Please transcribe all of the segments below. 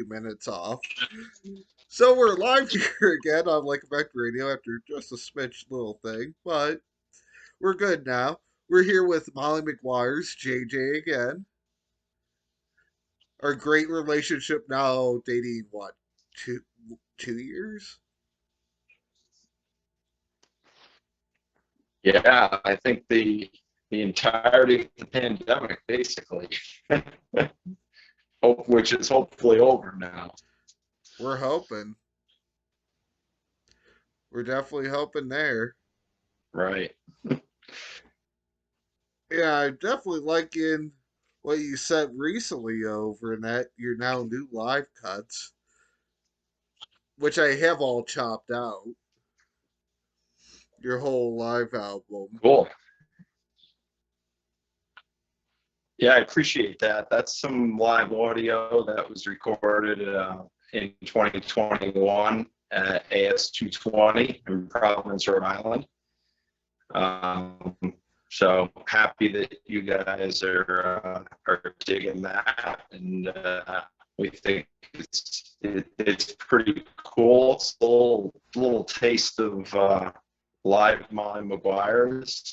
minutes off. So we're live here again on Like Effect Radio after just a smidge little thing, but we're good now. We're here with Molly Maguires, JJ again. Our great relationship now dating what, two 2 years? Yeah, I think the entirety of the pandemic, basically, which is hopefully over now. We're hoping. We're definitely hoping there. Right. Yeah, I'm definitely liking what you said recently over in that your now new live cuts, which I have all chopped out. Your whole live album. Cool. Yeah, I appreciate that. That's some live audio that was recorded in 2021 at AS220 in Providence, Rhode Island. Um, so happy that you guys are digging that, and we think it's pretty cool. It's a little taste of live Molly Maguires.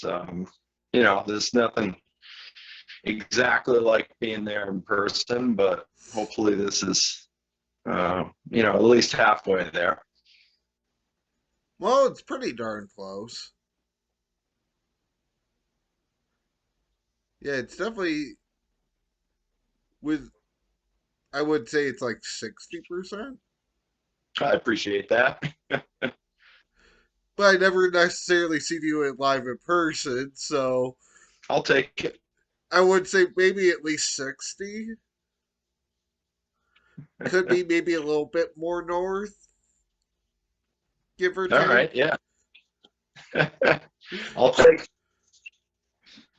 There's nothing exactly like being there in person, but hopefully this is at least halfway there. Well, it's pretty darn close. Yeah, it's definitely with. I would say it's like 60%, I appreciate that. but I never necessarily seen you in live in person, so I'll take it. I would say maybe at least 60. Could be maybe a little bit more north, give or All take. right, yeah. I'll take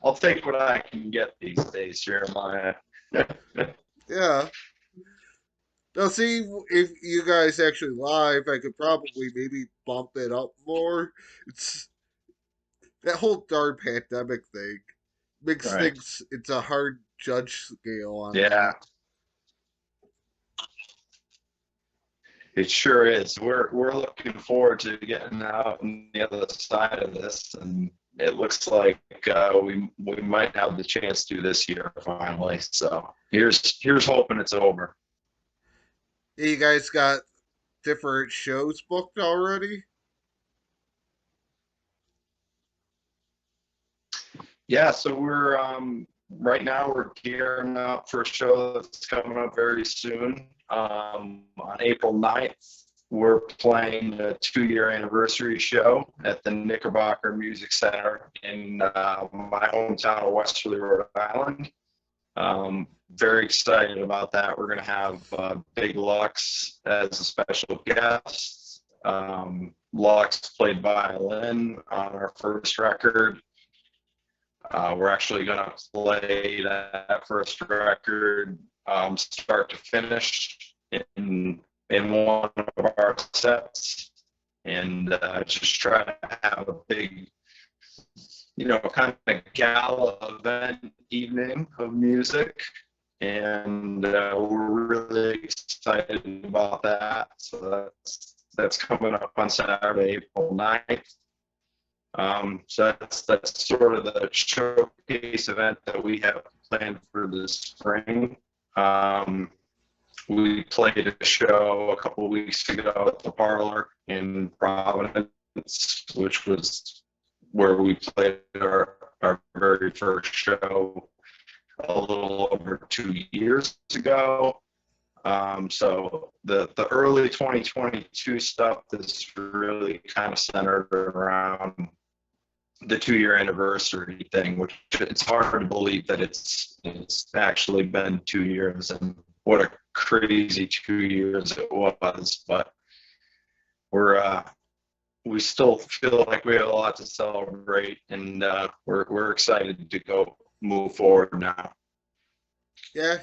I'll take what I can get these days, Jeremiah. Yeah. Now, see, if you guys actually live, I could probably maybe bump it up more. It's that whole darn pandemic thing makes Right. things. It's a hard judge scale on Yeah, that. it sure is. We're looking forward to getting out on the other side of this, and it looks like we might have the chance to this year finally. So here's hoping it's over. You guys got different shows booked already? Yeah, so we're right now we're gearing up for a show that's coming up very soon. On April 9th, we're playing a 2-year anniversary show at the Knickerbocker Music Center in my hometown of Westerly, Rhode Island. Very excited about that. We're going to have Big Lux as a special guest. Lux played violin on our first record. We're actually going to play that first record start to finish in one of our sets, and just try to have a big, kind of gala event evening of music. And we're really excited about that. So that's coming up on Saturday, April 9th. So that's sort of the showcase event that we have planned for this spring. We played a show a couple of weeks ago at the Parlor in Providence, which was where we played our very first show a little over 2 years ago. So the early 2022 stuff is really kind of centered around the 2-year anniversary thing, which it's hard to believe that it's actually been 2 years, and what a crazy 2 years it was. But we still feel like we have a lot to celebrate, and we're excited to go move forward now. Yeah,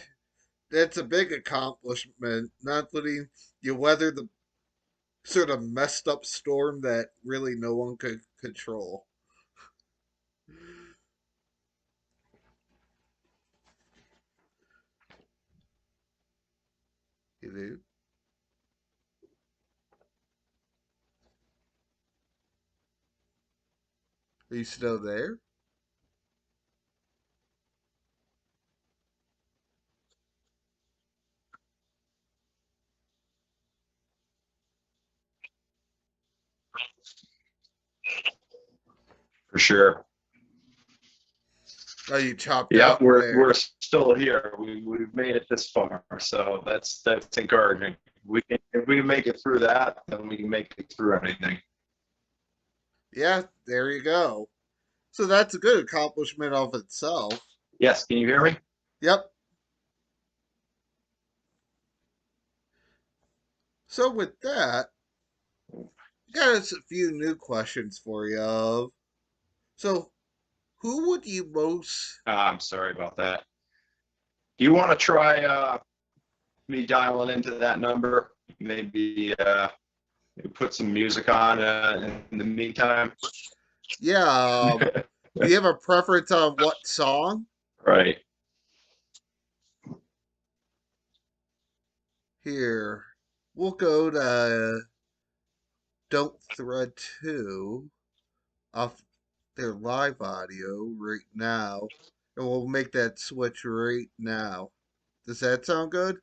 that's a big accomplishment. Not letting you weather the sort of messed up storm that really no one could control. Hello? Are you still there? For sure. Oh, you chopped Yep, out we're there. still here. We've made it this far, so that's encouraging. If we can make it through that, then we can make it through anything. Yeah, there you go. So that's a good accomplishment of itself. Yes, can you hear me? Yep. So with that, got us a few new questions for you. So, who would you most? I'm sorry about that. Do you want to try me dialing into that number? Maybe put some music on in the meantime. Yeah. Do you have a preference on what song? Right. Here, we'll go to "Don't Thread 2" off their live audio right now, and we'll make that switch right now. Does that sound good?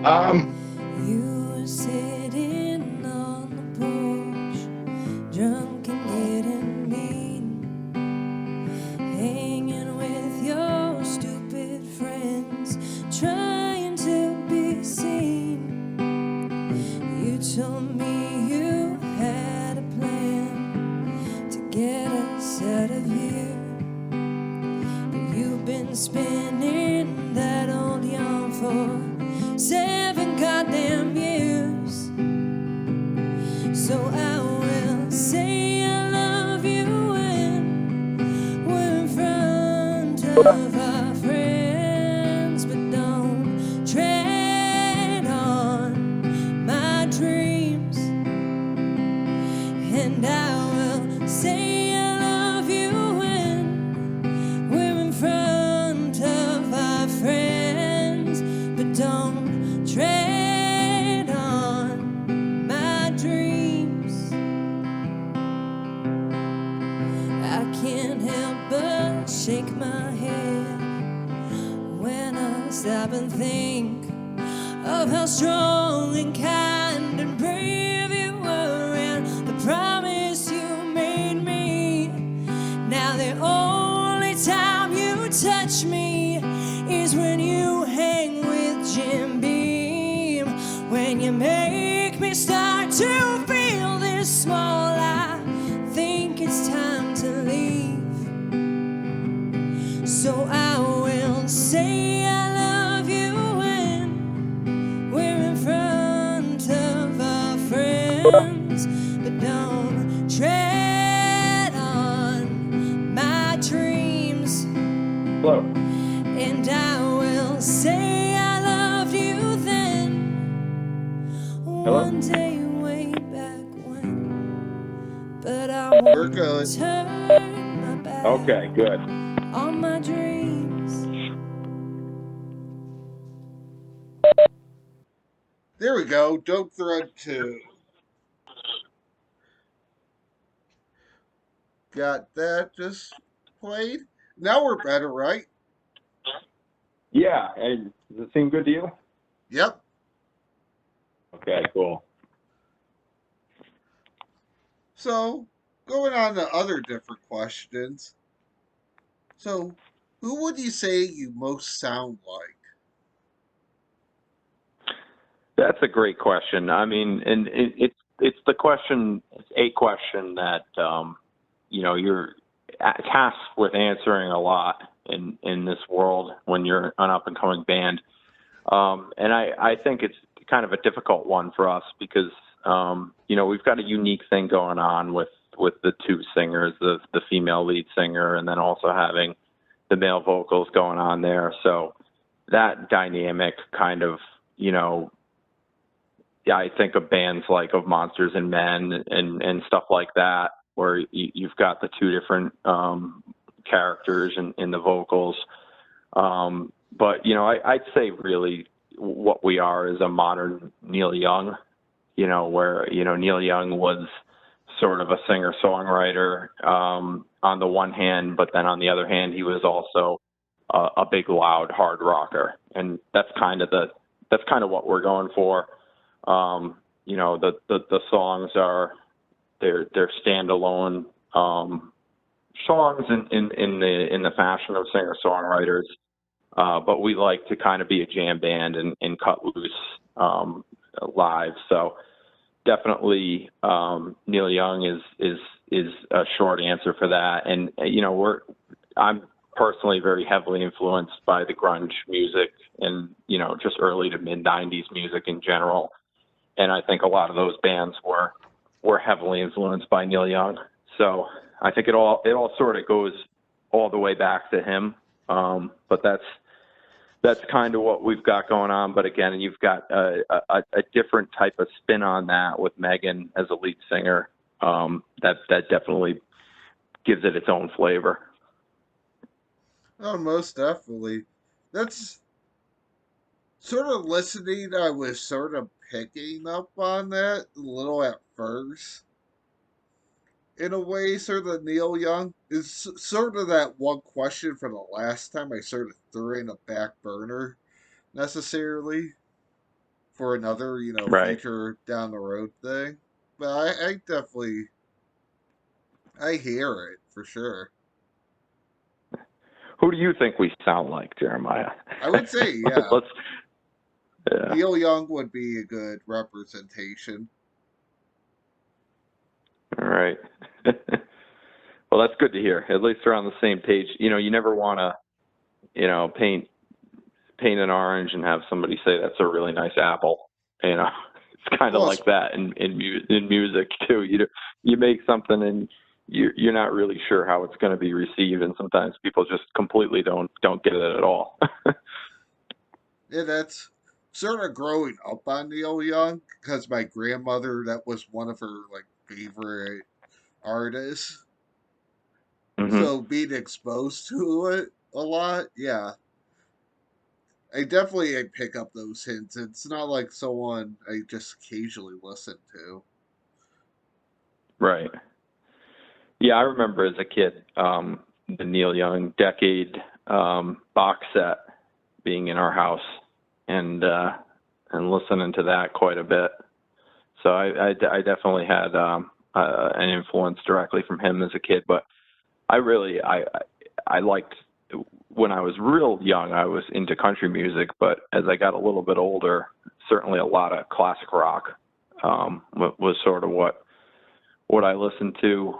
Um, You were sitting on the porch, drunk and getting mean, hanging with your stupid friends, trying to be seen. You told me you had a plan to get us out of here, but you've been spinning that old yarn for 7 goddamn years. So I will say I love you when we're in front of our friends, but don't tread on my dreams. And I will say I love you when we're in front of our friends, but don't tread on my dreams. I can't help but shake my head when I stop and think of how strong and kind and brave you were, and the promise you made me. Now the only time you touch me is when you hang with Jim Beam. When you make me start to feel this small, I think it's time to leave. So I will say I love you when we're in front of our friends, but don't tread on my dreams. hello. And I will say I loved you then, one day way back when, but I We're won't good. turn my back Okay, good. on my dreams. There we go. "Don't Thread 2." Got that just played. Now we're better, right? Yeah, and does it seem good to you? Yep. Okay, cool. So, going on to other different questions. So, who would you say you most sound like? That's a great question. I mean, and it's the question. It's a question that you're tasked with answering a lot in this world when you're an up and coming band. And I think it's kind of a difficult one for us because we've got a unique thing going on with the two singers, the female lead singer, and then also having the male vocals going on there. So that dynamic kind of yeah, I think of bands like of Monsters and Men and stuff like that. where you've got the two different characters in the vocals. But, you know, I'd say really what we are is a modern Neil Young, you know, where, you know, Neil Young was sort of a singer-songwriter on the one hand, but then on the other hand, he was also a big, loud hard rocker. And that's kind of what we're going for. You know, the songs they're standalone songs in the fashion of singer-songwriters. But we like to kind of be a jam band and cut loose live. So definitely Neil Young is a short answer for that. And you know, I'm personally very heavily influenced by the grunge music and, you know, just early to mid 90s music in general. And I think a lot of those bands were heavily influenced by Neil Young. So I think it all sort of goes all the way back to him. But that's kind of what we've got going on. But again, you've got a different type of spin on that with Megan as a lead singer. That definitely gives it its own flavor. Oh, most definitely. That's sort of listening. I was sort of picking up on that a little at first. In a way, sort of Neil Young is sort of that one question from the last time I sort of threw in a back burner necessarily for another, you know, Right. future down the road thing. But I definitely I hear it for sure. Who do you think we sound like, Jeremiah? I would say, yeah, Let's. Yeah. Neil Young would be a good representation. All right. Well, that's good to hear. At least we're on the same page. You know, you never want to, you know, paint an orange and have somebody say that's a really nice apple. You know, it's kind of Well, like that in music too. You make something and you're not really sure how it's going to be received, and sometimes people just completely don't get it at all. yeah, that's sort of growing up on Neil Young because my grandmother, that was one of her like favorite artists. Hmm. So being exposed to it a lot, yeah, I pick up those hints. It's not like someone I just occasionally listen to. Right. Yeah, I remember as a kid the Neil Young Decade box set being in our house and listening to that quite a bit. So I definitely had an influence directly from him as a kid. But I liked, when I was real young, I was into country music. But as I got a little bit older, certainly a lot of classic rock was sort of what I listened to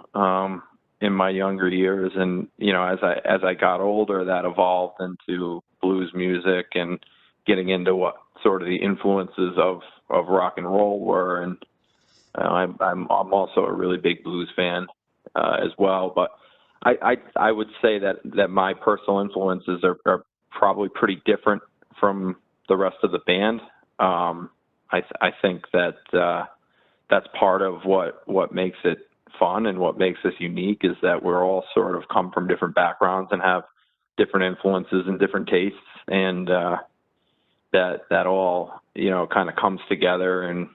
in my younger years. And you know, as I got older, that evolved into blues music and getting into what sort of the influences of rock and roll were. And I'm also a really big blues fan as well. But I would say that my personal influences are probably pretty different from the rest of the band. I think that that's part of what makes it fun and what makes us unique is that we're all sort of come from different backgrounds and have different influences and different tastes, and that all, you know, kind of comes together and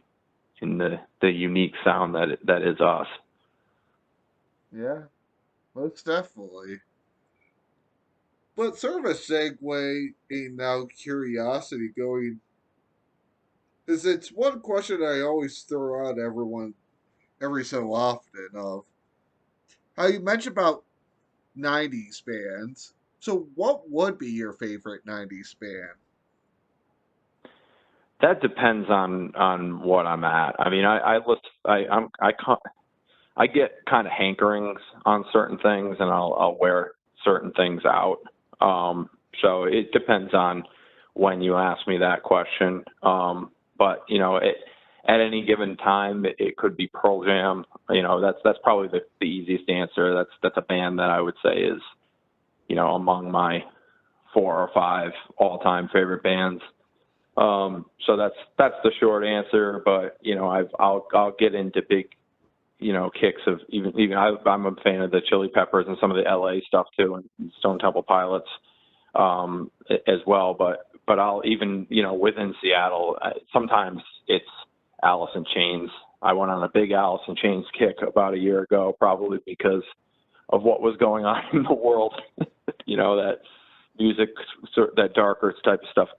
in the unique sound that is us. Yeah, most definitely. But sort of a segue in now curiosity going is it's one question I always throw out everyone every so often of how you mentioned about 90s bands. So what would be your favorite 90s band? That depends on what I'm at. I mean, I get kind of hankerings on certain things, and I'll wear certain things out. So it depends on when you ask me that question. But you know, at any given time, it could be Pearl Jam. You know, that's probably the easiest answer. That's a band that I would say is, you know, among my 4 or 5 all-time favorite bands. So that's the short answer. But you know, I'll get into big kicks of I'm a fan of the Chili Peppers and some of the LA stuff too, and Stone Temple Pilots as well. But I'll even, within Seattle, sometimes it's Alice in Chains. I went on a big Alice in Chains kick about a year ago, probably because of what was going on in the world. That music, that darker type of stuff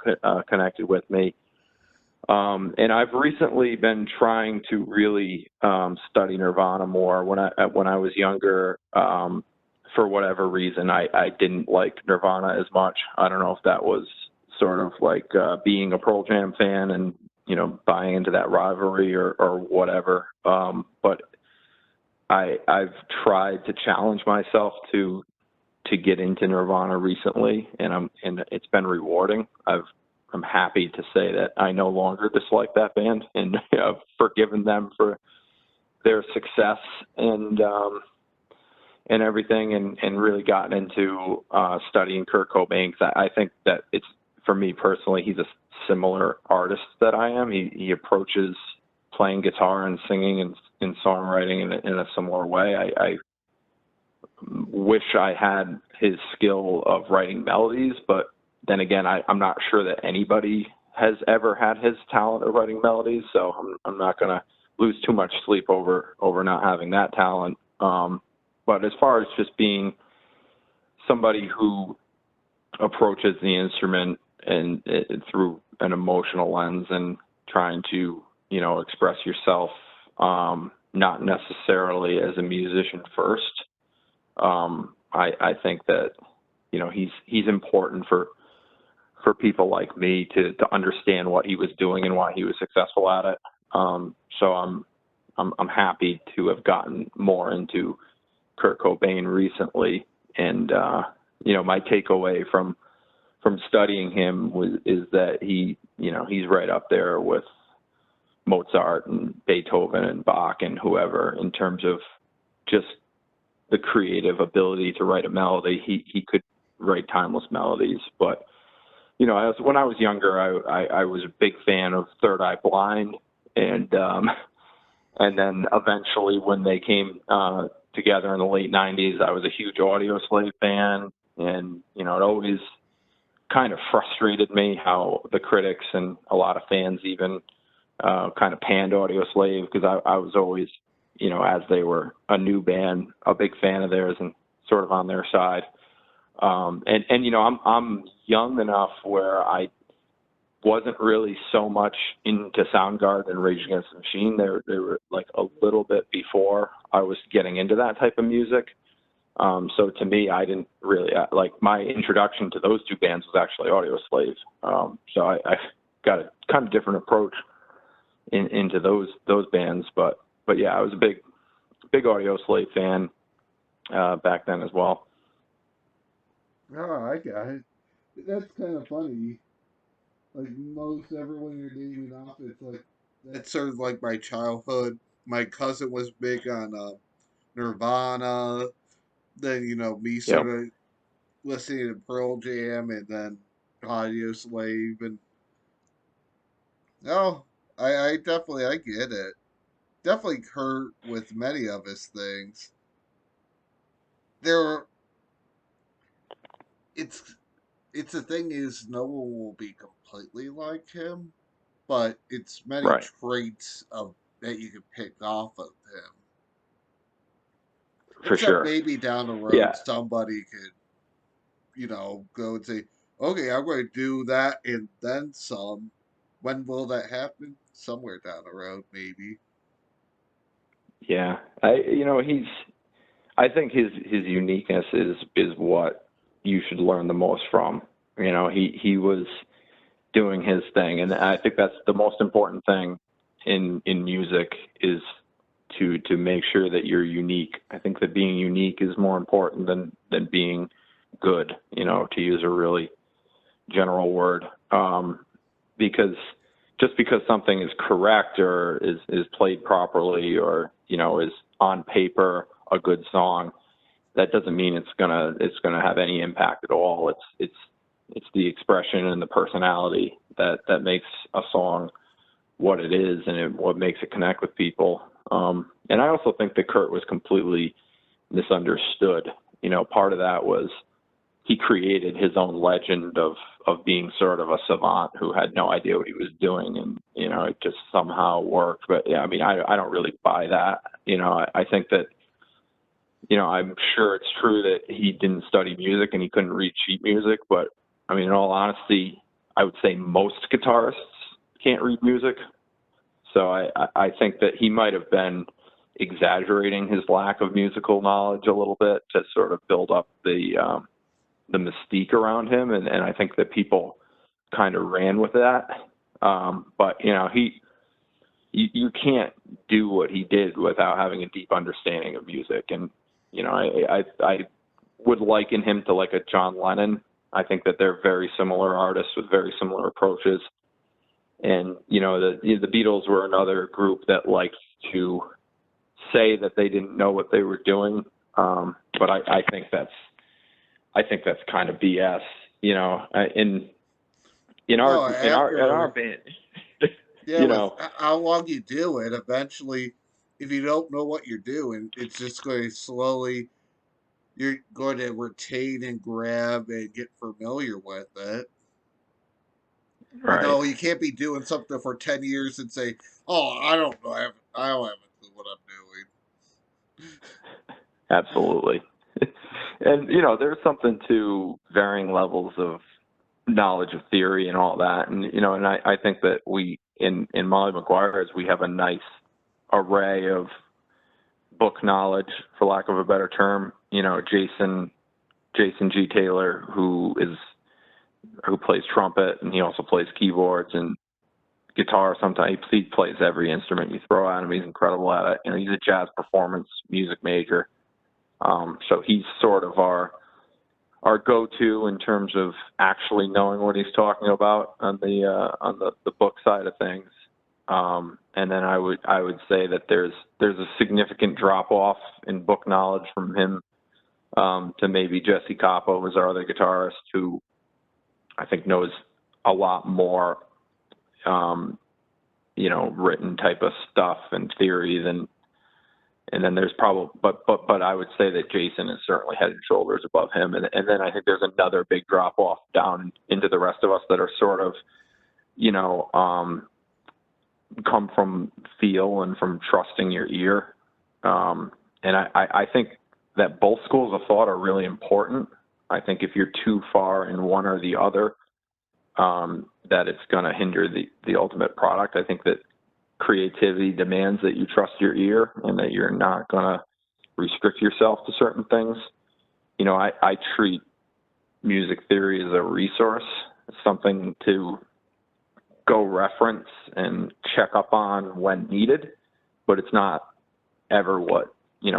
connected with me. And I've recently been trying to really study Nirvana more. When I was younger, for whatever reason, I didn't like Nirvana as much. I don't know if that was sort of like being a Pearl Jam fan and buying into that rivalry or whatever. But I've tried to challenge myself to get into Nirvana recently, and it's been rewarding. I'm happy to say that I no longer dislike that band, and I've forgiven them for their success and everything, and really gotten into studying Kurt Cobain, because I think that it's, for me personally, he's a similar artist that I am. He approaches playing guitar and singing and songwriting in a similar way. I wish I had his skill of writing melodies, but then again, I'm not sure that anybody has ever had his talent of writing melodies, so I'm not going to lose too much sleep over not having that talent. But as far as just being somebody who approaches the instrument and through an emotional lens and trying to, express yourself, not necessarily as a musician first, I think that, he's important for people like me to understand what he was doing and why he was successful at it. So I'm happy to have gotten more into Kurt Cobain recently. And, my takeaway from studying him is that he's right up there with Mozart and Beethoven and Bach and whoever in terms of just the creative ability to write a melody. He could write timeless melodies, but when I was younger, I was a big fan of Third Eye Blind, and then eventually when they came together in the late '90s, I was a huge Audioslave fan, and it always kind of frustrated me how the critics and a lot of fans even kind of panned Audioslave, because I was always, as they were a new band, a big fan of theirs and sort of on their side. I'm young enough where I wasn't really so much into Soundgarden and Rage Against the Machine. They were like a little bit before I was getting into that type of music. So to me, I didn't really like, my introduction to those two bands was actually Audioslave. So I got a kind of different approach into those bands, but yeah, I was a big Audioslave fan back then as well. Oh, I got it. That's kind of funny. Like most everyone you're naming off, it's like that's sort of like my childhood. My cousin was big on Nirvana. Then me Yep. sort of listening to Pearl Jam, and then Audio Slave, and oh, I definitely I get it. Definitely Kurt with many of his things. There, it's the thing is no one will be completely like him, but it's many Right. traits of that you can pick off of him. For Except sure. maybe down the road Yeah. somebody could, go and say, okay, I'm going to do that and then some. When will that happen? Somewhere down the road, maybe. Yeah. I think his uniqueness is what you should learn the most from. He was doing his thing, and I think that's the most important thing in music, is to make sure that you're unique. I think that being unique is more important than being good, to use a really general word. Because just because something is correct or is played properly or, is on paper a good song, that doesn't mean it's gonna have any impact at all. It's the expression and the personality that makes a song what it is, and what makes it connect with people. And I also think that Kurt was completely misunderstood. Part of that was he created his own legend of being sort of a savant who had no idea what he was doing, and it just somehow worked. But yeah, I mean, I don't really buy that. I think that I'm sure it's true that he didn't study music and he couldn't read sheet music, but I mean, in all honesty, I would say most guitarists can't read music. So I think that he might have been exaggerating his lack of musical knowledge a little bit to sort of build up the mystique around him, and I think that people kind of ran with that. But you can't do what he did without having a deep understanding of music, and I would liken him to like a John Lennon. I think that they're very similar artists with very similar approaches. And, the Beatles were another group that liked to say that they didn't know what they were doing. But I think that's kind of BS, in No, our after band, yeah, with how long you do it, eventually, if you don't know what you're doing, it's just going to slowly. You're going to retain and grab and get familiar with it. right. You can't be doing something for 10 years and say, "Oh, I don't know. I don't have a clue what I'm doing." Absolutely. And, there's something to varying levels of knowledge of theory and all that. And, and I think that we, in Molly Maguires, we have a nice array of book knowledge, for lack of a better term. Jason G. Taylor, who plays trumpet, and he also plays keyboards and guitar. Sometimes he plays every instrument you throw at him. He's incredible at it. He's a jazz performance music major. So he's sort of our go-to in terms of actually knowing what he's talking about on the book side of things. And then I would say that there's a significant drop off in book knowledge from him to maybe Jesse Capo, was our other guitarist, who I think knows a lot more written type of stuff and theory than. And then there's probably, but I would say that Jason is certainly head and shoulders above him. And then I think there's another big drop off down into the rest of us that are sort of, come from feel and from trusting your ear. And I think that both schools of thought are really important. I think if you're too far in one or the other, that it's going to hinder the ultimate product. I think that creativity demands that you trust your ear and that you're not going to restrict yourself to certain things. I treat music theory as a resource, something to go reference and check up on when needed, but it's not ever what,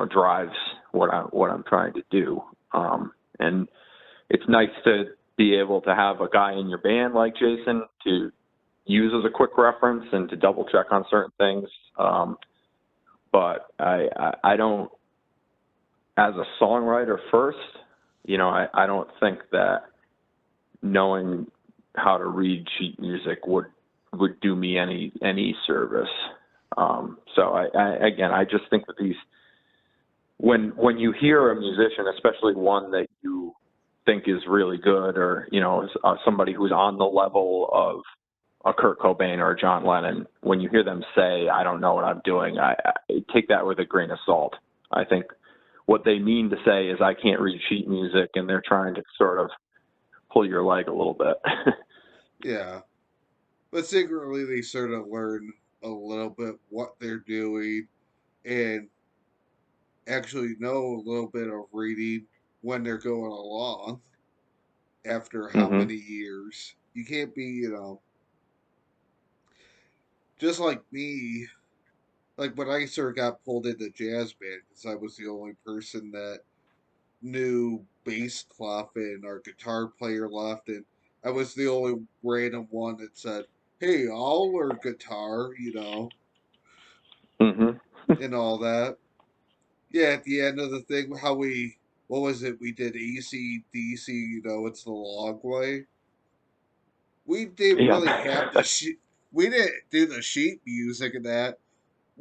drives what I'm trying to do. And it's nice to be able to have a guy in your band like Jason to use as a quick reference and to double check on certain things. But I don't, as a songwriter first, I don't think that knowing how to read sheet music would do me any service. So I just think that when you hear a musician, especially one that you think is really good, or somebody who's on the level of a Kurt Cobain or a John Lennon, when you hear them say, "I don't know what I'm doing," I take that with a grain of salt. I think what they mean to say is, "I can't read sheet music," and they're trying to sort of pull your leg a little bit. Yeah, but secretly they sort of learn a little bit what they're doing and actually know a little bit of reading when they're going along after how hmm many years. You can't be, just like me, like when I sort of got pulled into jazz band because I was the only person that knew bass clef and our guitar player left, and I was the only random one that said, "Hey, I'll learn guitar," hmm and all that. Yeah, at the end of the thing, what was it? We did AC/DC, it's the long way. We didn't Yeah. really have the sheet. We didn't do the sheet music and that.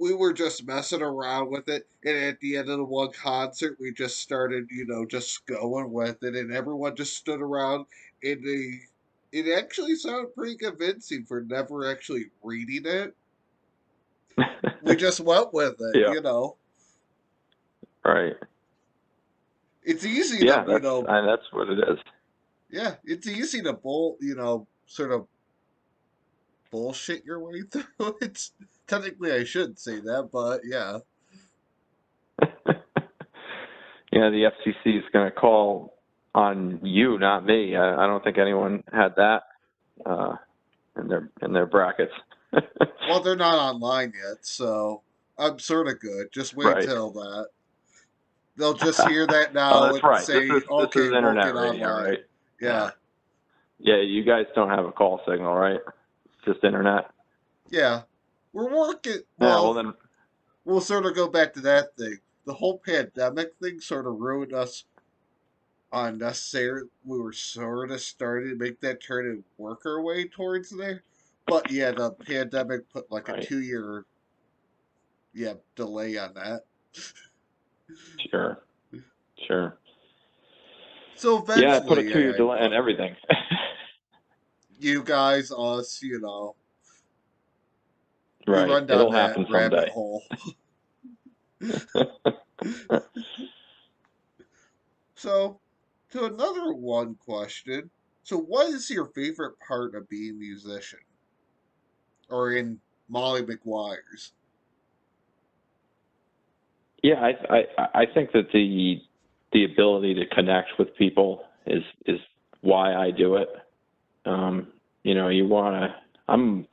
we were just messing around with it, and at the end of the one concert, we just started, just going with it, and everyone just stood around, and it actually sounded pretty convincing for never actually reading it. We just went with it, Yeah, right. It's easy to, Yeah, that's what it is. yeah, it's easy to sort of bullshit your way through. It's technically I shouldn't say that, but yeah. Yeah, the FCC is going to call on you, not me. I don't think anyone had that uh, in their brackets. Well, they're not online yet, so I'm sort of good. Just wait Right. till that. They'll just hear that Oh, now that's and right. say, This "Okay, is we'll internet get radio, online." right? Yeah. Yeah, Yeah, you guys don't have a call signal, right? Just internet. yeah. We're working. Yeah. Well, Well, then. we'll sort of go back to that thing. The whole pandemic thing sort of ruined us unnecessary. We were sort of starting to make that turn and work our way towards there. But yeah, the pandemic put like a Right. 2 year delay on that. Sure. Sure. So Yeah, I put a eventually, 2 year delay in everything. you guys, us, we Right. run down It'll that happen rabbit someday. hole. So, to another one question. So, what is your favorite part of being a musician or in Molly Maguires? Yeah, I think that the ability to connect with people is why I do it. You want to.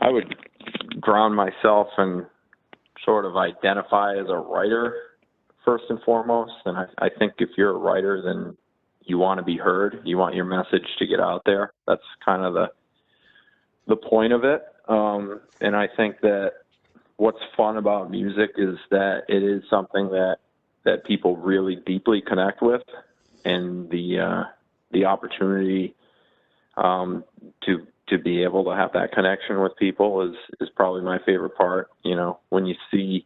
I would ground myself and sort of identify as a writer first and foremost. And I think if you're a writer, then you want to be heard. You want your message to get out there. That's kind of the point of it. And I think that what's fun about music is that it is something that people really deeply connect with, and the opportunity to be able to have that connection with people is probably my favorite part. When you see,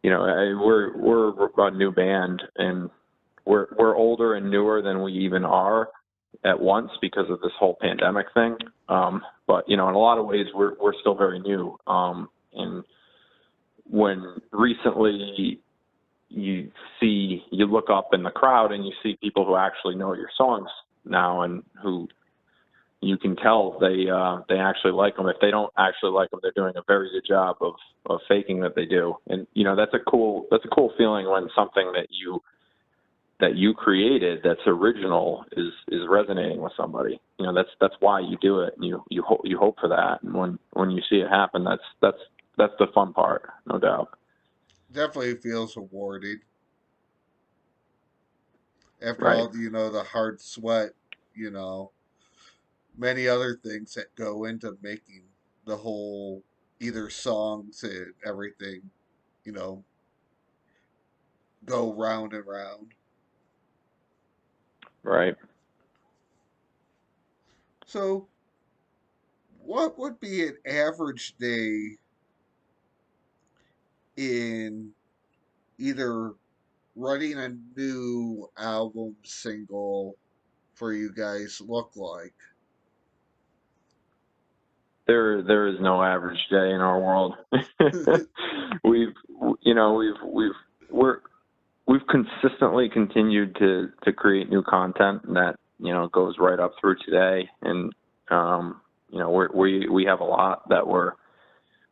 we're a new band, and we're older and newer than we even are at once because of this whole pandemic thing. But in a lot of ways, we're still very new. And when recently you look up in the crowd and you see people who actually know your songs now, and who you can tell they actually like them. If they don't actually like them, they're doing a very good job of faking that they do. And that's a cool feeling when something that you created that's original is resonating with somebody. That's why you do it, and you hope for that. And when you see it happen, that's the fun part, no doubt. Definitely feels rewarding after Right. all, the hard sweat, you know, many other things that go into making the whole either songs and everything, you know, go round and round. Right. So, what would be an average day in either writing a new album single for you guys look like? There is no average day in our world. we've you know we've we're we've consistently continued to create new content that goes right up through today. And we have a lot that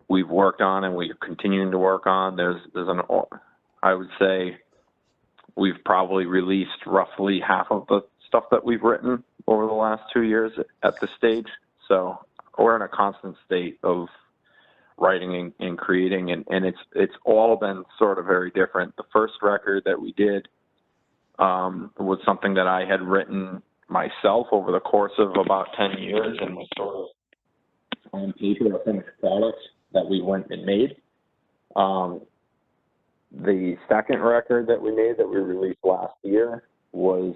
we've worked on and we're continuing to work on. I would say we've probably released roughly half of the stuff that we've written over the last 2 years at this stage. So we're in a constant state of writing and creating, and it's all been sort of very different. The first record that we did was something that I had written myself over the course of about 10 years, and was sort of on paper a finished product that we went and made. The second record that we made that we released last year was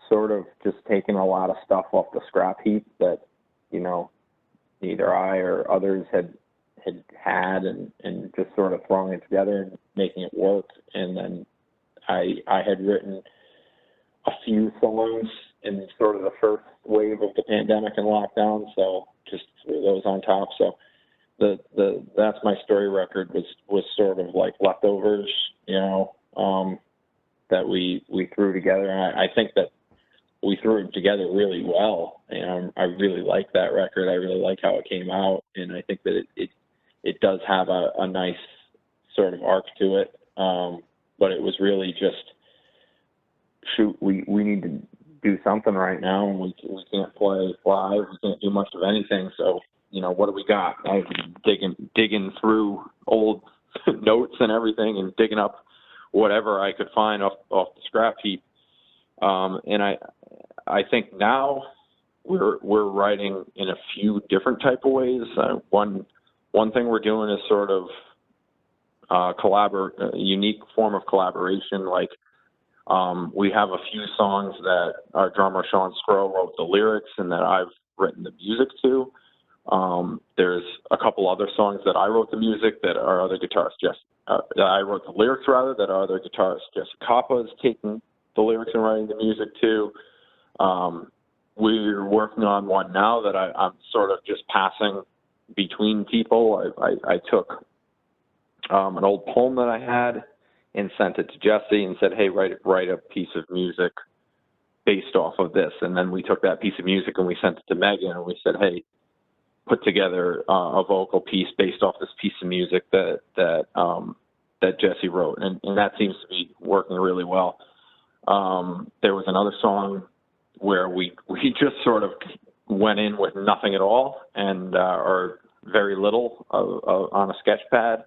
sort of just taking a lot of stuff off the scrap heap that either I or others had had and just sort of throwing it together and making it work. And then I had written a few songs in sort of the first wave of the pandemic and lockdown, so just threw those on top. So the That's My Story record was sort of like leftovers, that we threw together. And I think that we threw it together really well. And I really like that record. I really like how it came out. And I think that it does have a nice sort of arc to it. But it was really just, shoot, we need to do something right now. And we can't play live. We can't do much of anything. So, what do we got? I was digging through old notes and everything and digging up whatever I could find off the scrap heap. And I think now we're writing in a few different type of ways. One thing we're doing is sort of a unique form of collaboration. Like we have a few songs that our drummer Sean Scrow wrote the lyrics and that I've written the music to. There's a couple other songs that I wrote the music that our other guitarist that I wrote the lyrics rather, that our other guitarist Jesse Coppa is taking the lyrics and writing the music to. We're working on one now that I'm sort of just passing between people. I took an old poem that I had and sent it to Jesse and said, hey, write a piece of music based off of this. And then we took that piece of music and we sent it to Megan and we said, hey, put together a vocal piece based off this piece of music that Jesse wrote. And that seems to be working really well. There was another song where we just sort of went in with nothing at all and or very little on a sketch pad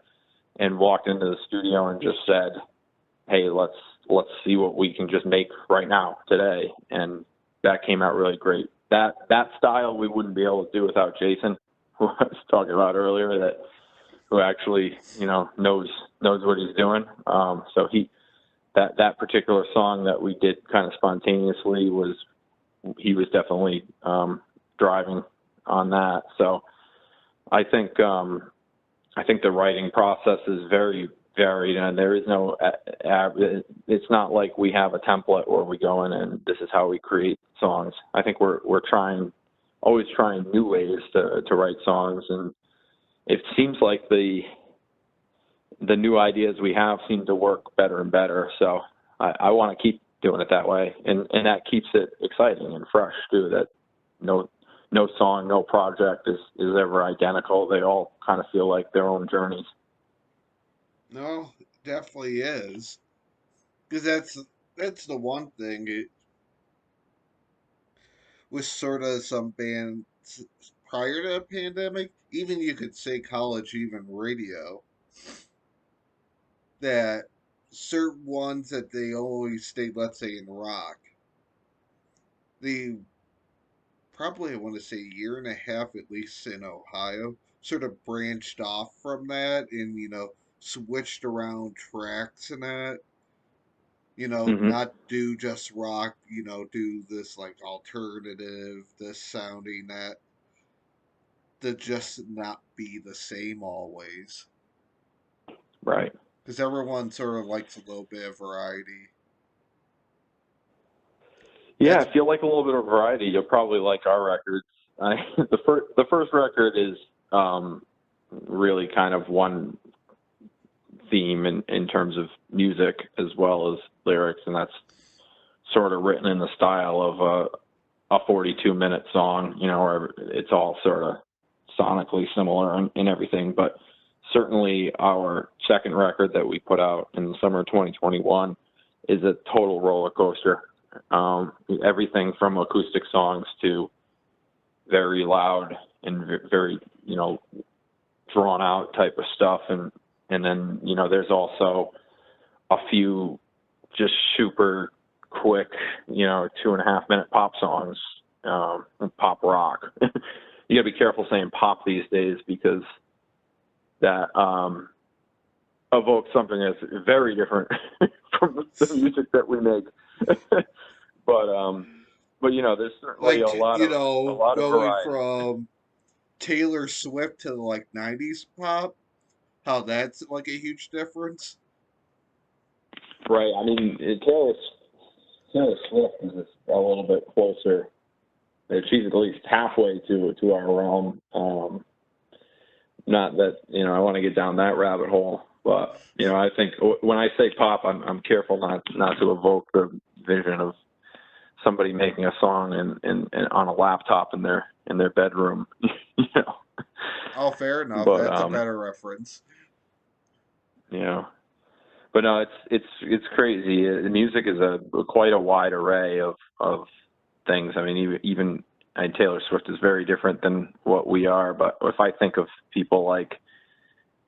and walked into the studio and just said, hey, let's see what we can just make right now today. And that came out really great. That style we wouldn't be able to do without Jason, who I was talking about earlier, who actually knows what he's doing. So that particular song that we did kind of spontaneously he was definitely driving on that. So I think the writing process is very varied, and there is no it's not like we have a template where we go in and this is how we create songs. I think we're always trying new ways to write songs, and it seems like the new ideas we have seem to work better and better. So I want to keep doing it that way, and that keeps it exciting and fresh too. That no song, no project is ever identical. They all kind of feel like their own journeys. No, definitely is. Because that's the one thing with sort of some bands prior to the pandemic, even you could say college, even radio, that certain ones that they always stayed, let's say in rock, they probably, I want to say, a year and a half at least in Ohio, sort of branched off from that and, switched around tracks and that. Mm-hmm. Not do just rock, do this like alternative, this sounding that, to just not be the same always. Right. Because everyone sort of likes a little bit of variety. Yeah, That's if you like a little bit of variety, you'll probably like our records. The first record is really kind of one theme in terms of music as well as lyrics, and that's sort of written in the style of a 42-minute song, where it's all sort of sonically similar and everything. But certainly our second record that we put out in the summer of 2021 is a total roller coaster. Everything from acoustic songs to very loud and very, drawn out type of stuff. And then, there's also a few just super quick, 2.5-minute pop songs, pop rock. You gotta be careful saying pop these days because that evokes something that's very different from the music that we make. but there's certainly like, a lot of going variety. from Taylor Swift to like '90s pop, how that's like a huge difference. Right. I mean, Taylor Swift is a little bit closer. She's at least halfway to our realm. Not that I want to get down that rabbit hole, but I think when I say pop, I'm careful not to evoke the vision of somebody making a song and on a laptop in their bedroom. you know. Oh, fair enough. But That's a better reference. you know, but no, it's crazy. Music is quite a wide array of things. I mean, even Taylor Swift is very different than what we are. But if I think of people like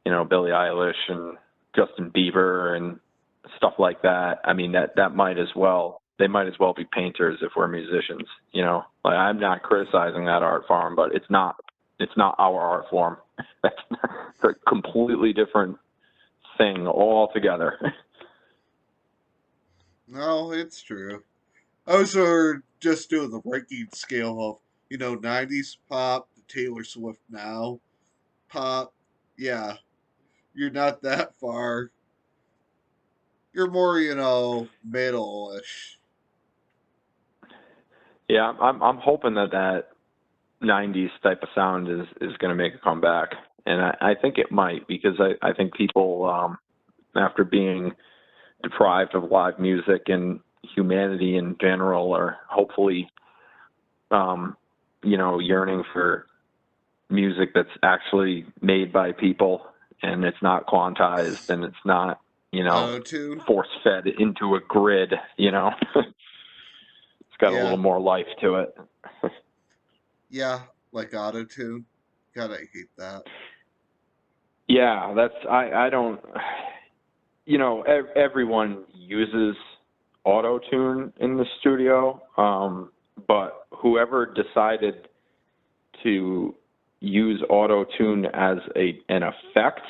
Billie Eilish and Justin Bieber and stuff like that, I mean that they might as well be painters if we're musicians. Like I'm not criticizing that art form, but it's not our art form. It's a completely different thing altogether. No, it's true. I was just doing the ranking scale of, '90s pop to Taylor Swift now pop. Yeah, you're not that far. You're more, middle-ish. Yeah, I'm hoping that '90s type of sound is going to make a comeback, and I think it might because I think people after being deprived of live music and humanity in general are hopefully yearning for music that's actually made by people and it's not quantized and it's not Autotune? force fed into a grid. It's got a Yeah. little more life to it. Yeah, like Autotune. God, I hate that. Yeah, I don't. Everyone uses Autotune in the studio, but whoever decided to use Autotune as an effect,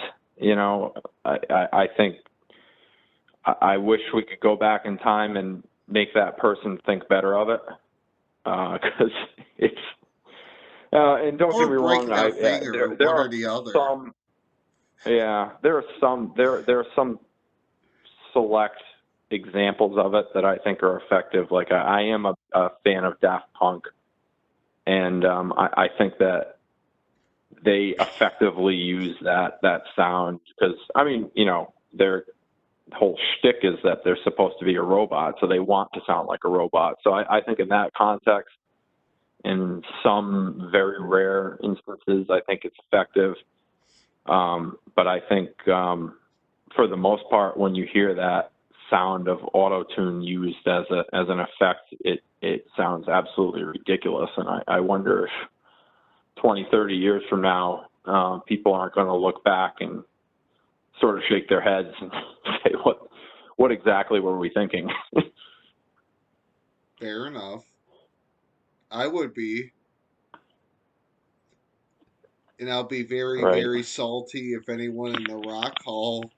I think I wish we could go back in time and make that person think better of it, because it's. And don't get Or me break wrong, their finger, there one are or the other. some. Yeah, there are some select examples of it that I think are effective. Like I am a fan of Daft Punk, and I think that they effectively use that sound because their whole shtick is that they're supposed to be a robot, so they want to sound like a robot. So I think in that context, in some very rare instances, I think it's effective. But I think for the most part, when you hear that sound of Autotune used as an effect, it sounds absolutely ridiculous. And I wonder if 20, 30 years from now, people aren't going to look back and sort of shake their heads and say, what exactly were we thinking? Fair enough. I would be. And I'll be very, Right. very salty if anyone in the Rock Hall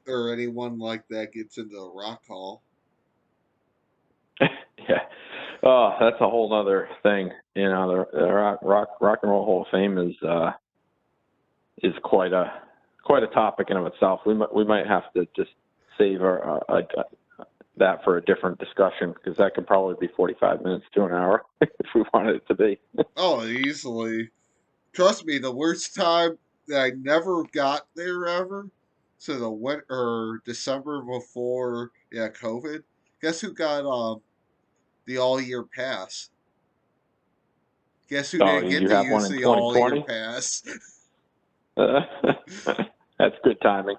or anyone like that gets into the Rock Hall. Yeah. Oh, that's a whole other thing. The rock and roll Hall of Fame is quite a topic in of itself. We might have to just save that for a different discussion because that could probably be 45 minutes to an hour if we wanted it to be. Oh, easily. Trust me, the worst time that I never got there ever. So the winter, December before, COVID. Guess who got the all year pass? Guess who Oh, didn't did get you to have one use in the all year 2020? pass? That's good timing.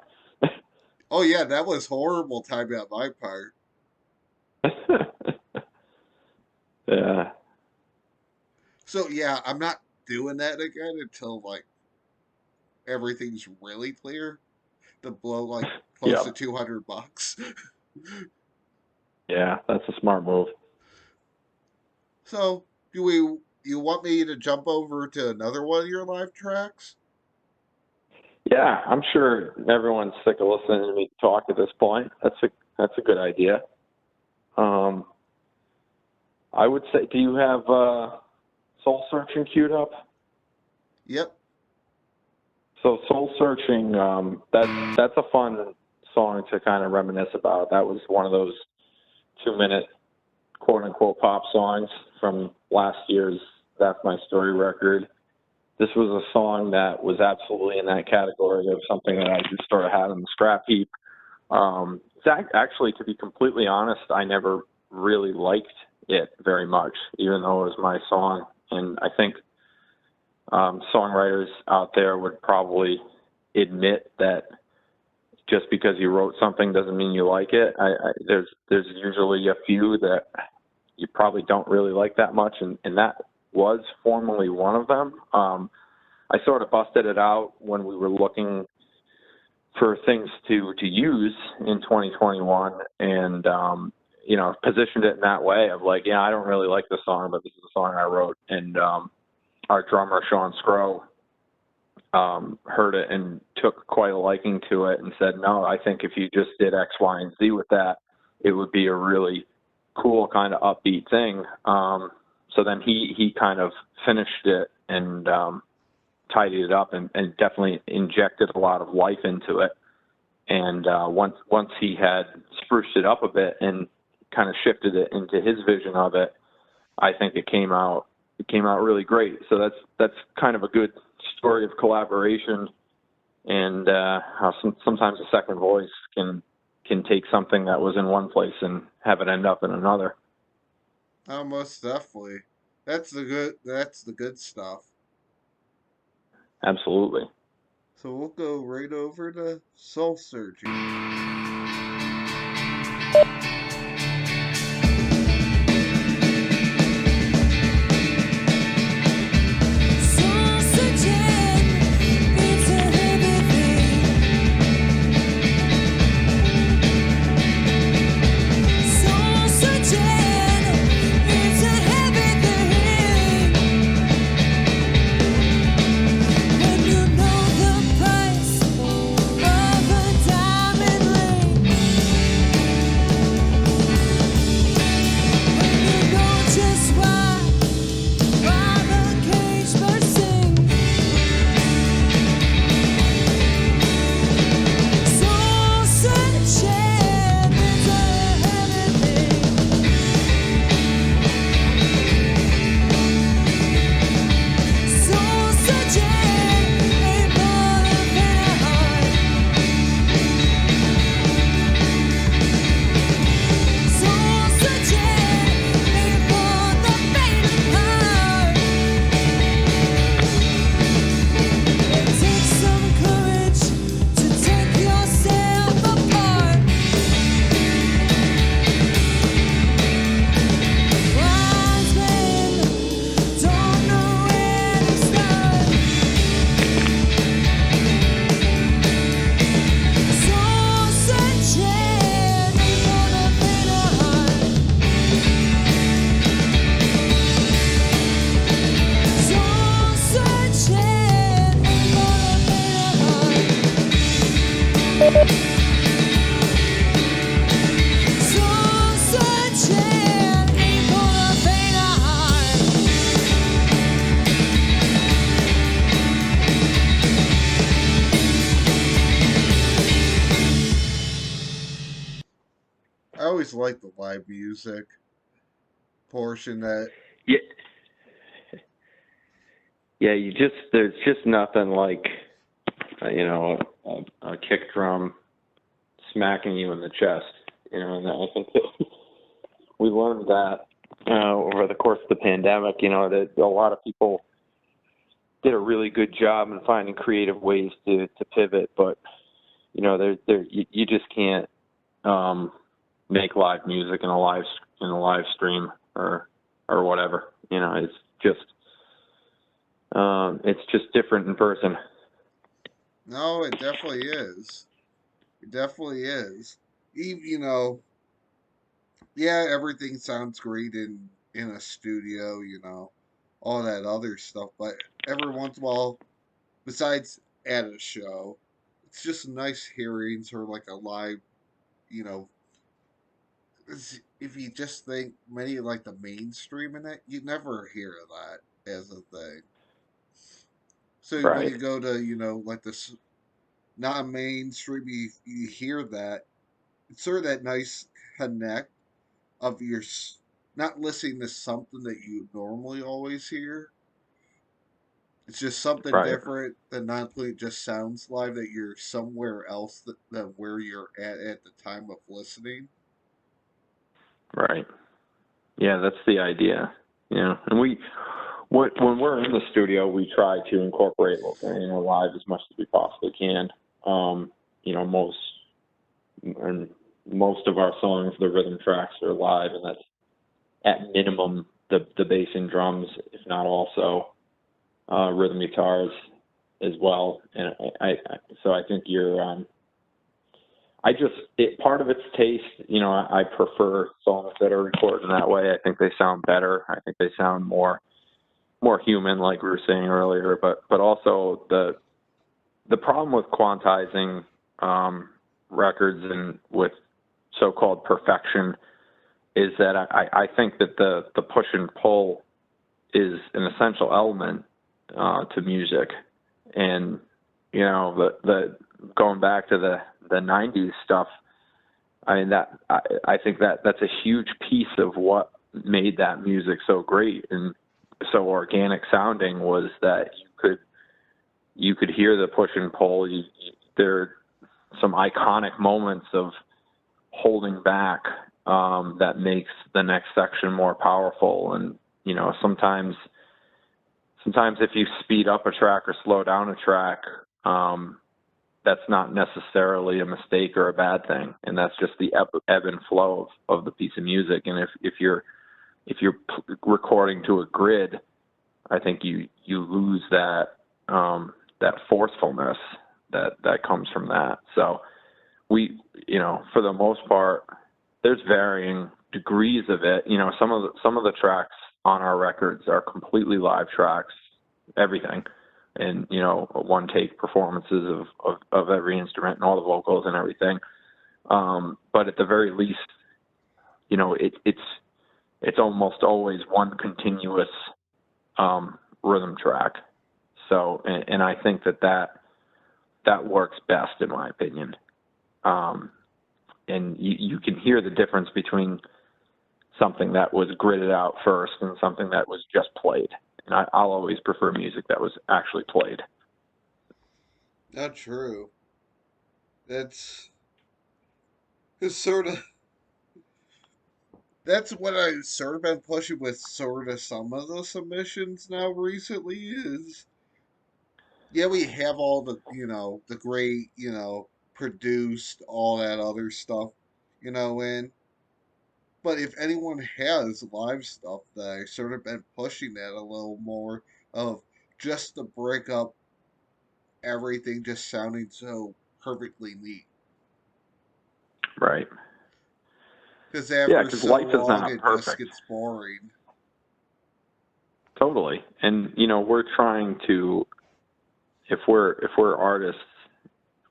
Oh yeah, that was horrible timing on my part. Yeah. So yeah, I'm not doing that again until like everything's really clear. To blow like close to Yep. $200. Yeah, that's a smart move. So you want me to jump over to another one of your live tracks? Yeah, I'm sure everyone's sick of listening to me talk at this point. That's a good idea. I would say, do you have Soul Searching queued up? Yep. So Soul Searching, that's a fun song to kind of reminisce about. That was one of those 2 minute quote unquote pop songs from last year's That's My Story record. This was a song that was absolutely in that category of something that I just sort of had on the scrap heap. Actually, to be completely honest, I never really liked it very much, even though it was my song. And I think songwriters out there would probably admit that just because you wrote something doesn't mean you like it. There's usually a few that you probably don't really like that much, and that was formerly one of them. I sort of busted it out when we were looking for things to use in 2021, and positioned it in that way of like, yeah, I don't really like the song, but this is a song I wrote, and our drummer Sean Scrow heard it and took quite a liking to it and said, no, I think if you just did X, Y, and Z with that, it would be a really cool kind of upbeat thing. So then he kind of finished it and tidied it up and definitely injected a lot of life into it. And once he had spruced it up a bit and kind of shifted it into his vision of it, I think it came out really great. So that's kind of a good story of collaboration, and how sometimes a second voice can take something that was in one place and have it end up in another. Oh, most definitely. That's the good stuff. Absolutely. So we'll go right over to Soul Searching. Soul searching, it's a heavy thing. Soul searching, it's a heavy thing. When you know the price of a diamond ring, when you know just why the cage bird sings. Soul searching, it's a heavy thing. Soul searching, ain't more than a heart. Soul searching, ain't for the faint of heart. It takes some courage to take yourself apart. Wise men don't know where to start. Soul searching, ain't gonna paint a heart. Soul searching, ain't gonna paint a heart. Soul searching, ain't gonna paint a heart. I always like the live music portion that. Yeah, yeah. There's just nothing like a kick drum smacking you in the chest. And I think that we learned that over the course of the pandemic. That a lot of people did a really good job in finding creative ways to pivot, but you just can't make live music in a live stream or whatever. It's just different in person. No, it definitely is. It definitely is. Even, yeah, everything sounds great in a studio, all that other stuff. But every once in a while, besides at a show, it's just nice hearings or like a live, you know. If you just think many like the mainstream in it, you never hear of that as a thing. So when Right. you go to, like this non-mainstream, you hear that. It's sort of that nice connect of not listening to something that you normally always hear. It's just something Right. different than not only it just sounds live, that you're somewhere else than where you're at the time of listening. Right. Yeah, that's the idea. And when we're in the studio, we try to incorporate live as much as we possibly can. Um, most and most of our songs, the rhythm tracks are live, and that's at minimum the bass and drums, if not also rhythm guitars as well. And so I think you're part of it's taste. I prefer songs that are recorded in that way. I think they sound better. I think they sound more human, like we were saying earlier. But also the problem with quantizing records and with so-called perfection is that I think that the push and pull is an essential element to music. And the going back to the '90s stuff, I mean I think that's a huge piece of what made that music so great and so organic sounding, was that you could hear the push and pull. There are some iconic moments of holding back that makes the next section more powerful. And sometimes if you speed up a track or slow down a track, that's not necessarily a mistake or a bad thing, and that's just the ebb and flow of the piece of music. And if you're recording to a grid, I think you lose that forcefulness that comes from that. So we, for the most part, there's varying degrees of it. Some of the tracks on our records are completely live tracks, everything, and one take performances of every instrument and all the vocals and everything. But at the very least, it's almost always one continuous rhythm track. So, and I think that works best, in my opinion. And you can hear the difference between something that was gridded out first and something that was just played. And I'll always prefer music that was actually played. Not true. That's it's sort of that's what I sort of been pushing with sort of some of the submissions now recently is, yeah, we have all the, the great, produced all that other stuff, in, but if anyone has live stuff, that I sort of been pushing that a little more, of just to break up everything just sounding so perfectly neat, Right. because Yeah, after because so life is long not it just perfect. gets boring. Totally. And we're trying to, if we're artists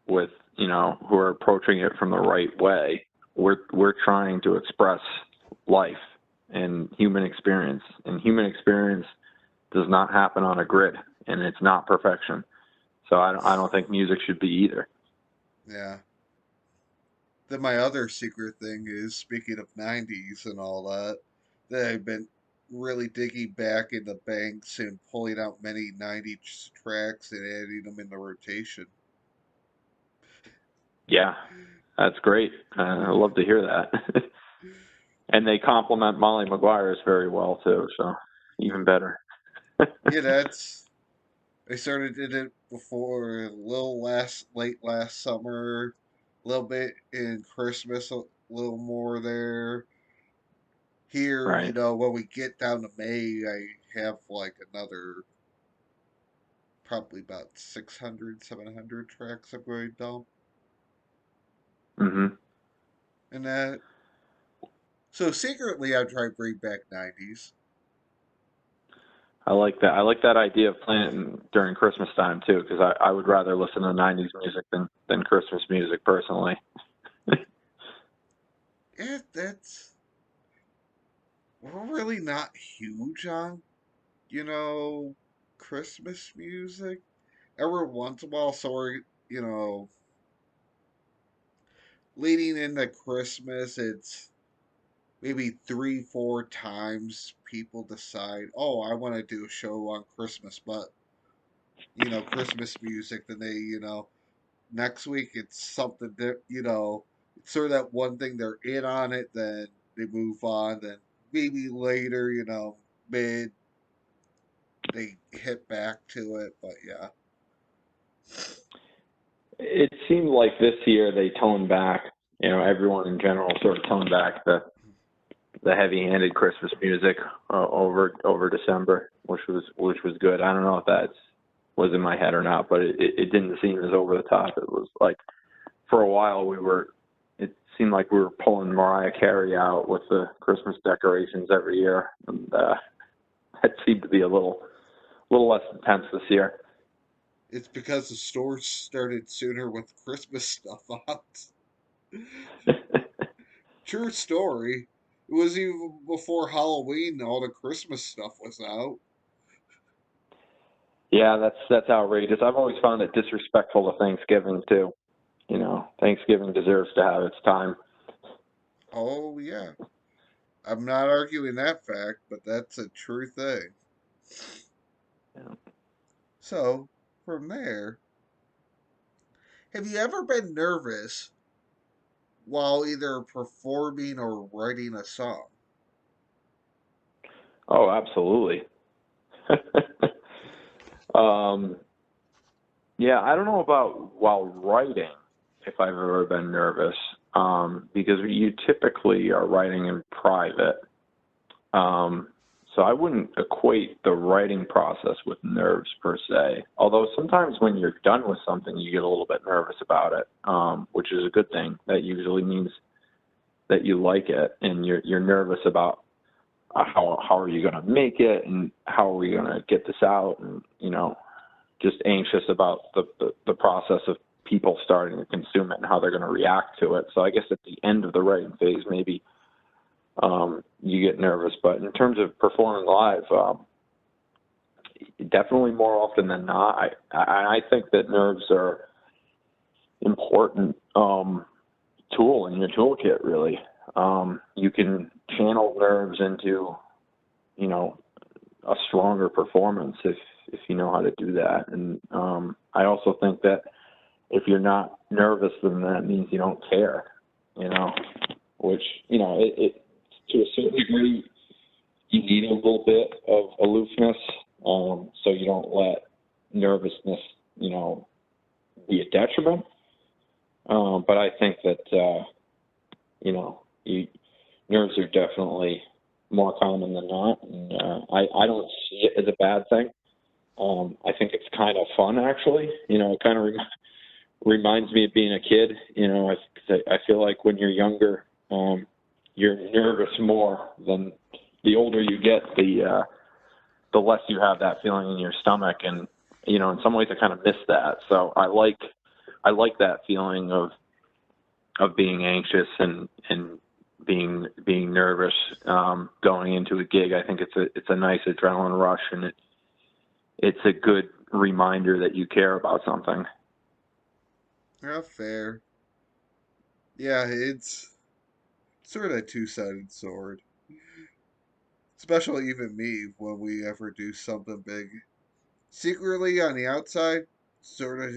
with who are approaching it from the right way, we're trying to express life and human experience. And human experience does not happen on a grid, and it's not perfection. So I don't think music should be either. Yeah. Then my other secret thing is, speaking of '90s and all that, that I've been really digging back in the banks and pulling out many '90s tracks and adding them in the rotation. Yeah, that's great. I love to hear that. And they complement Molly Maguires very well too, so even better. Yeah, that's I started did it before a little late last summer, a little bit in Christmas, a little more there. Here, Right. when we get down to May, I have like another probably about 600, 700 tracks I'm going to dump. Mhm. And that, so secretly I'm trying to bring back '90s. I like that. I like that idea of playing it during Christmas time too, because I would rather listen to '90s music than Christmas music personally. Yeah, we're really not huge on, you know, Christmas music. every once in a while, so we're, you know, leading into Christmas, it's maybe three, four times people decide, oh, I want to do a show on Christmas, but, Christmas music. Then they, next week it's something that, it's sort of that one thing they're in on it, then they move on, then maybe later, mid, they hit back to it, but yeah. It seemed like this year they toned back. Everyone in general sort of toned back the heavy-handed Christmas music over December, which was good. I don't know if that was in my head or not, but it didn't seem as over the top. It was like for a while it seemed like we were pulling Mariah Carey out with the Christmas decorations every year, and that seemed to be a little less intense this year. It's because the stores started sooner with Christmas stuff out. True story. It was even before Halloween, all the Christmas stuff was out. Yeah, that's outrageous. I've always found it disrespectful to Thanksgiving too. Thanksgiving deserves to have its time. Oh, yeah. I'm not arguing that fact, but that's a true thing. Yeah. So, from there, have you ever been nervous while either performing or writing a song? Oh, absolutely. um, yeah, I don't know about while writing if I've ever been nervous, because you typically are writing in private. So I wouldn't equate the writing process with nerves per se. Although sometimes when you're done with something, you get a little bit nervous about it, which is a good thing. That usually means that you like it, and you're nervous about how are you going to make it, and how are we going to get this out, and just anxious about the process of people starting to consume it and how they're going to react to it. So I guess at the end of the writing phase, maybe you get nervous. But in terms of performing live, definitely more often than not. I think that nerves are important tool in your toolkit, really. You can channel nerves into, a stronger performance if you know how to do that. And I also think that if you're not nervous, then that means you don't care, which, it to a certain degree, you need a little bit of aloofness, so you don't let nervousness, be a detriment. But I think that, nerves are definitely more common than not. And I don't see it as a bad thing. I think it's kind of fun, actually. It kind of reminds me of being a kid. I feel like when you're younger, you're nervous more. Than the older you get, the less you have that feeling in your stomach. And in some ways, I kind of miss that. So I like that feeling of being anxious and being nervous going into a gig. I think it's a nice adrenaline rush, and it's a good reminder that you care about something. Yeah, fair. Yeah, it's sort of a two-sided sword. Especially even me when we ever do something big. Secretly on the outside, sort of,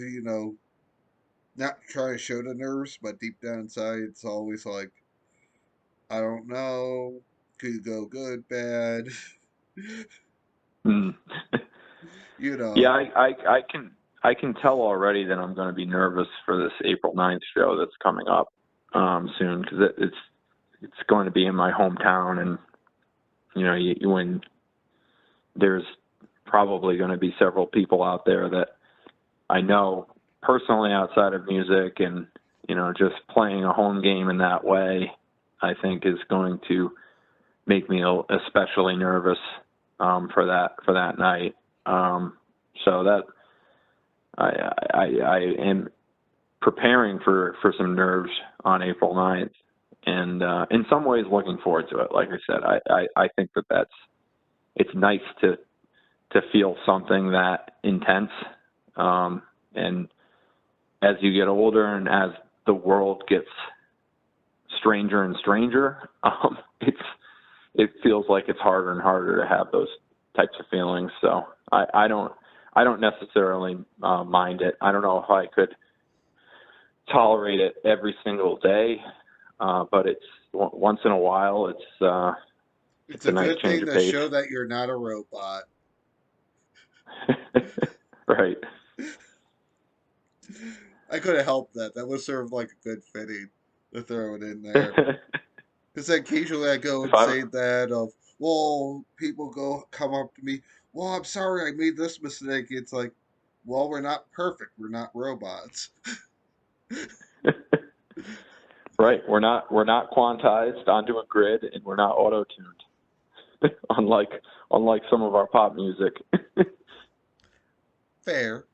not trying to show the nerves, but deep down inside, it's always like, I don't know, could go good, bad, Mm. you Yeah, know. I can tell already that I'm going to be nervous for this April 9th show that's coming up soon, because it's going to be in my hometown, and when there's probably going to be several people out there that I know personally outside of music, and just playing a home game in that way, I think is going to make me especially nervous for that night. So that I am preparing for some nerves on April 9th, and in some ways looking forward to it. Like I said, I think it's nice to feel something that intense And as you get older and as the world gets stranger and stranger, it feels like it's harder and harder to have those types of feelings. So I don't necessarily mind it. I don't know if I could tolerate it every single day, but it's once in a while. It's It's a a nice good change thing of to pace. show that you're not a robot. Right. I could have helped that. That was sort of like a good fitting to throw it in there. Because occasionally I go If and I say that of, well, people come up to me, well, I'm sorry I made this mistake. It's like, well, we're not perfect. We're not robots. right, we're not quantized onto a grid, and we're not auto tuned, unlike some of our pop music. Fair,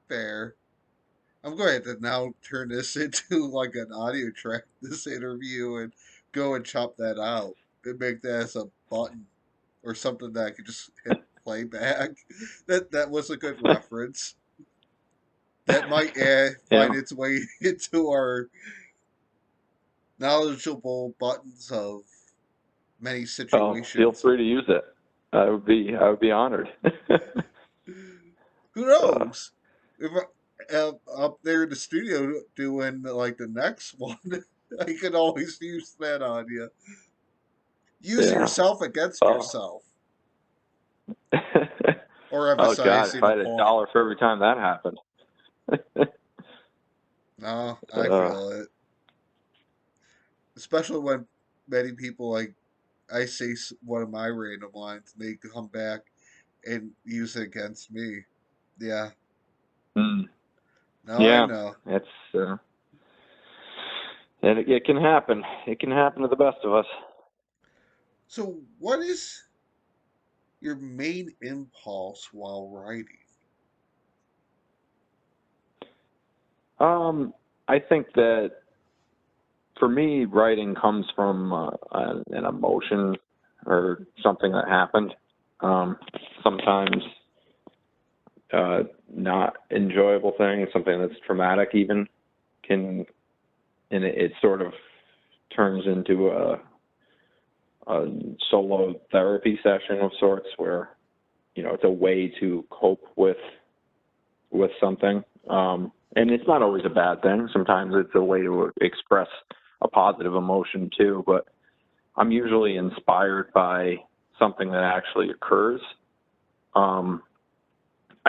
fair. I'm going to now turn this into like an audio track, this interview, and go and chop that out and make that as a button or something that I could just hit playback. That was a good reference. That might Yeah. find its way into our knowledgeable buttons of many Oh, feel situations. free to use it. I would be honored. Who uh, knows? If up there in the studio doing like the next one, I could always use that on you. Use yeah. yourself against Oh. yourself, or Oh God, if emphasizing I a had a point. dollar for every time that happened. No, I uh, feel it. Especially when many people like I say one of my random lines, and they come back and use it against me. Yeah, mm, no, I yeah, know. it's and it can happen. It can happen to the best of us. So, what is your main impulse while writing? I think that for me, writing comes from an emotion or something that happened. Sometimes not enjoyable thing, something that's traumatic even can, and it sort of turns into a solo therapy session of sorts where, it's a way to cope with something. And it's not always a bad thing. Sometimes it's a way to express a positive emotion too, but I'm usually inspired by something that actually occurs. I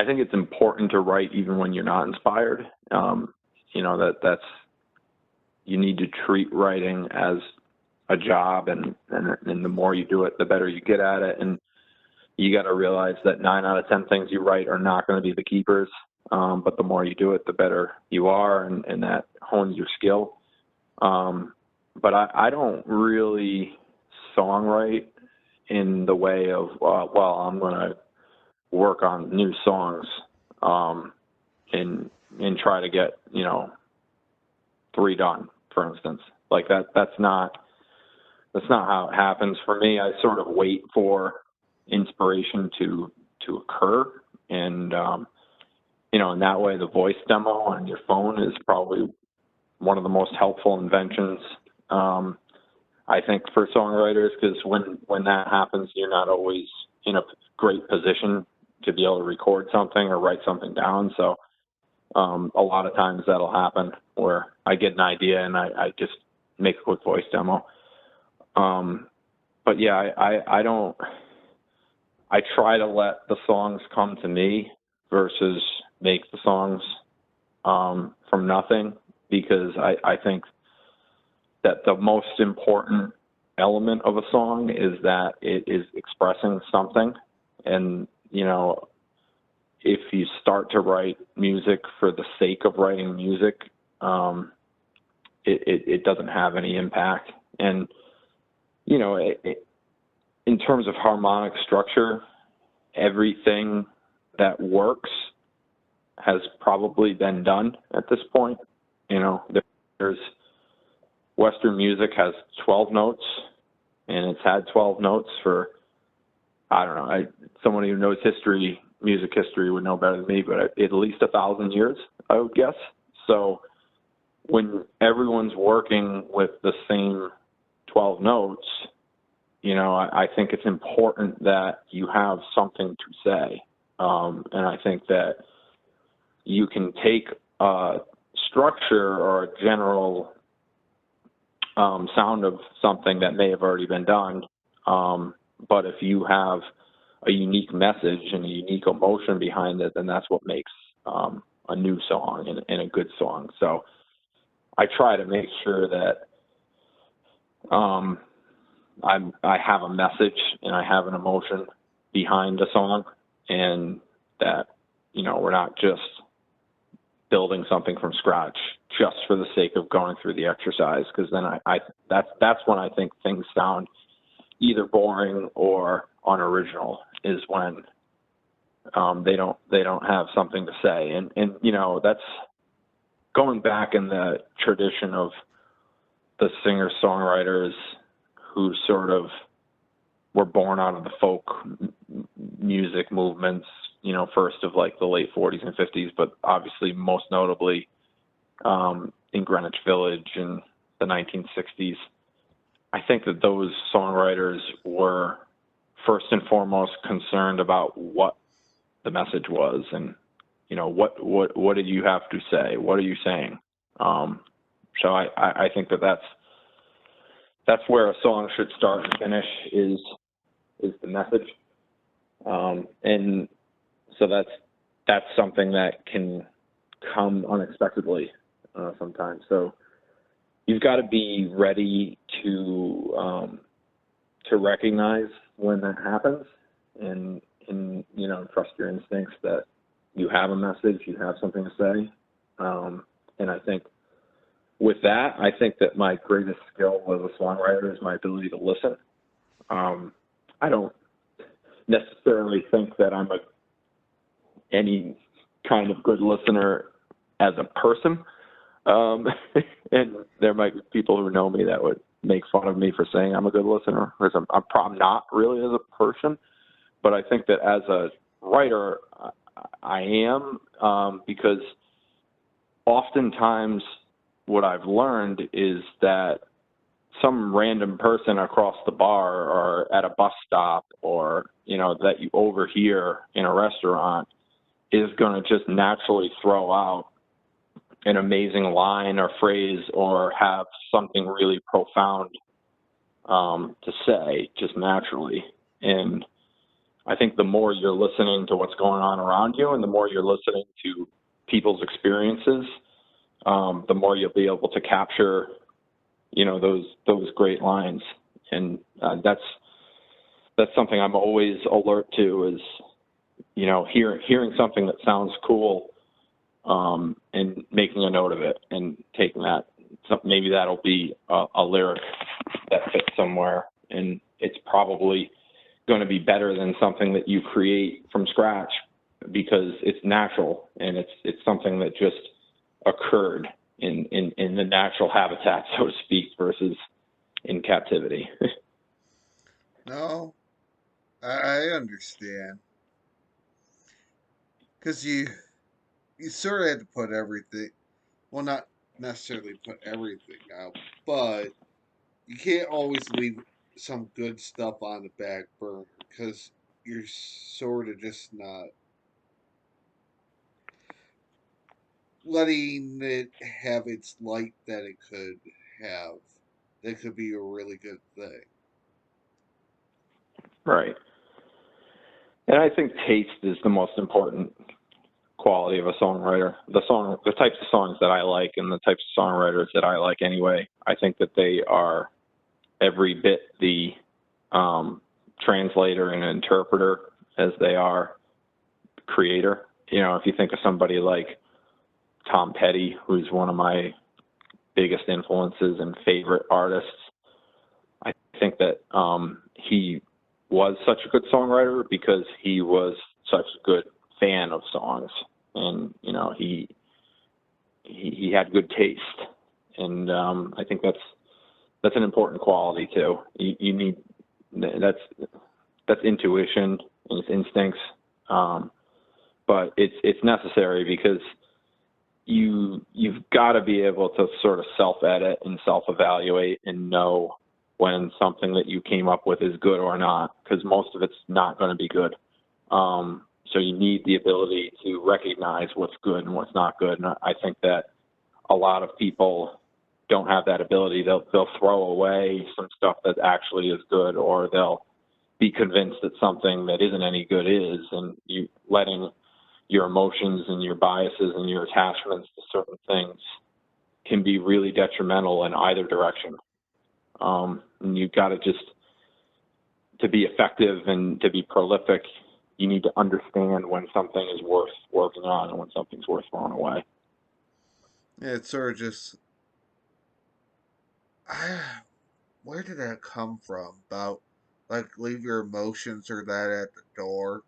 think it's important to write even when you're not inspired. That's you need to treat writing as a job, and the more you do it, the better you get at it. And you got to realize that 9 out of 10 things you write are not going to be the keepers. But the more you do it, the better you are, and that hones your skill. But I don't really songwrite in the way of, I'm going to work on new songs, and try to get, 3 done, for instance. Like that's not how it happens for me. I sort of wait for inspiration to occur, and in that way, the voice demo on your phone is probably one of the most helpful inventions, I think, for songwriters, because when that happens, you're not always in a great position to be able to record something or write something down. So a lot of times that'll happen where I get an idea and I just make a quick voice demo. But yeah, I try to let the songs come to me versus make the songs from nothing, because I think that the most important element of a song is that it is expressing something. And, if you start to write music for the sake of writing music, it doesn't have any impact. And, in terms of harmonic structure, everything that works has probably been done at this point. There's Western music has 12 notes, and it's had 12 notes for, I don't know, someone who knows history, music history would know better than me, but at least 1,000 years, I would guess. So when everyone's working with the same 12 notes, you know, I think it's important that you have something to say. And I think that you can take a structure or a general sound of something that may have already been done. But if you have a unique message and a unique emotion behind it, then that's what makes a new song and a good song. So I try to make sure that I have a message and I have an emotion behind a song, and that, you know, we're not just building something from scratch just for the sake of going through the exercise, because then that's when I think things sound either boring or unoriginal, is when they don't have something to say. And you know, that's going back in the tradition of the singer-songwriters who sort of were born out of the folk music movements, you know, first of like the late 40s and 50s, but obviously most notably in Greenwich Village in the 1960s. I think that those songwriters were first and foremost concerned about what the message was, and, you know, what did you have to say? What are you saying? So I think that that's where a song should start and finish, is the message. And so that's something that can come unexpectedly sometimes. So you've got to be ready to recognize when that happens, and you know, trust your instincts that you have a message, you have something to say. And I think with that, I think that my greatest skill as a songwriter is my ability to listen. I don't necessarily think that I'm any kind of good listener as a person. And there might be people who know me that would make fun of me for saying I'm a good listener, because I'm probably not really as a person. But I think that as a writer, I am, because oftentimes what I've learned is that some random person across the bar or at a bus stop, or, you know, that you overhear in a restaurant, is going to just naturally throw out an amazing line or phrase, or have something really profound to say just naturally. And I think the more you're listening to what's going on around you, and the more you're listening to people's experiences, the more you'll be able to capture, you know, those great lines. And that's something I'm always alert to, is, you know, hearing something that sounds cool, and making a note of it and taking that. Maybe that'll be a lyric that fits somewhere, and it's probably going to be better than something that you create from scratch, because it's natural and it's something that just occurred in the natural habitat, so to speak, versus in captivity. No, I understand, because you sort of had to put everything. Well, not necessarily put everything out, but you can't always leave some good stuff on the back burner, because you're sort of just not letting it have its light that it could have. That could be a really good thing. Right. And I think taste is the most important quality of a songwriter. The types of songs that I like, and the types of songwriters that I like anyway, I think that they are every bit the translator and interpreter as they are creator. You know, if you think of somebody like Tom Petty, who's one of my biggest influences and favorite artists, I think that he was such a good songwriter because he was such a good fan of songs, and, you know, he had good taste, and I think that's an important quality too. You need that's intuition and it's instincts, but it's necessary because you've got to be able to sort of self-edit and self-evaluate and know when something that you came up with is good or not, because most of it's not going to be good. So you need the ability to recognize what's good and what's not good. And I think that a lot of people don't have that ability. They'll throw away some stuff that actually is good, or they'll be convinced that something that isn't any good is, and you letting your emotions and your biases and your attachments to certain things can be really detrimental in either direction. And you've got to be effective and to be prolific, you need to understand when something is worth working on and when something's worth throwing away. Yeah, it's sort of just, where did that come from? About, like, leave your emotions or that at the door.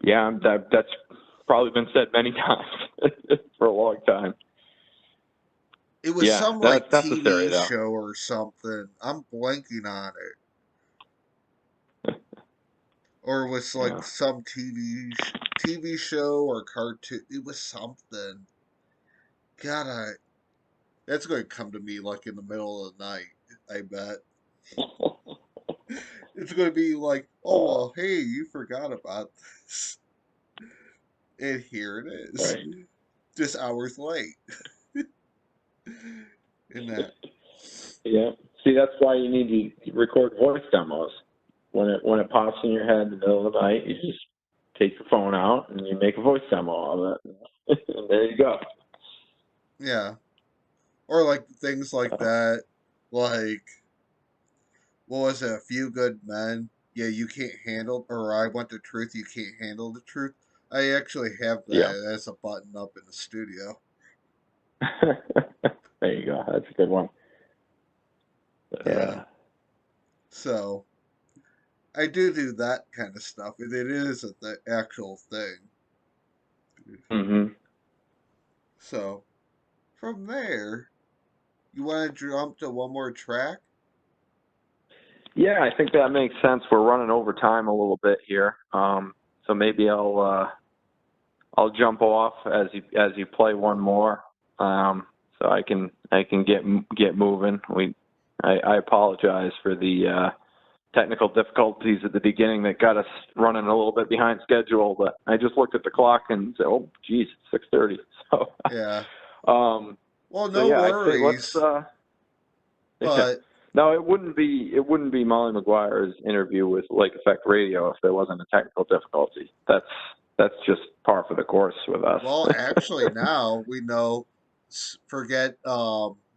Yeah, that's probably been said many times for a long time. It was Yeah, some, that's like, necessary TV though. show or something. I'm blanking on it. Or it was, like, Yeah. some TV show or cartoon. It was something. God, that's going to come to me, like, in the middle of the night, I bet. It's going to be like, oh, Oh, well, hey, you forgot about this. And here it is. right. Just hours late. In that. Yeah. See, that's why you need to record voice demos. When it pops in your head in the middle of the night, you just take your phone out and you make a voice demo of it. And there you go. Yeah. Or, like, things like that. Like, what was it? A Few Good Men. Yeah, you can't handle, or I Want the Truth, you can't handle the truth. I actually have Yeah. that as a button up in the studio. There you go. That's a good one. Yeah. So, I do that kind of stuff, and it is the actual thing. Mm-hmm. So, from there, you want to jump to one more track? Yeah, I think that makes sense. We're running over time a little bit here, so maybe I'll jump off as you play one more, so I can get moving. I apologize for the technical difficulties at the beginning that got us running a little bit behind schedule, but I just looked at the clock and said, "Oh, geez, 6:30." So, Yeah. um, Well, so no yeah, I'd say let's. worries. Yeah. But, No, it wouldn't be Molly Maguire's interview with Lake Effect Radio if there wasn't a technical difficulty. That's just par for the course with us. well, actually, now we know, forget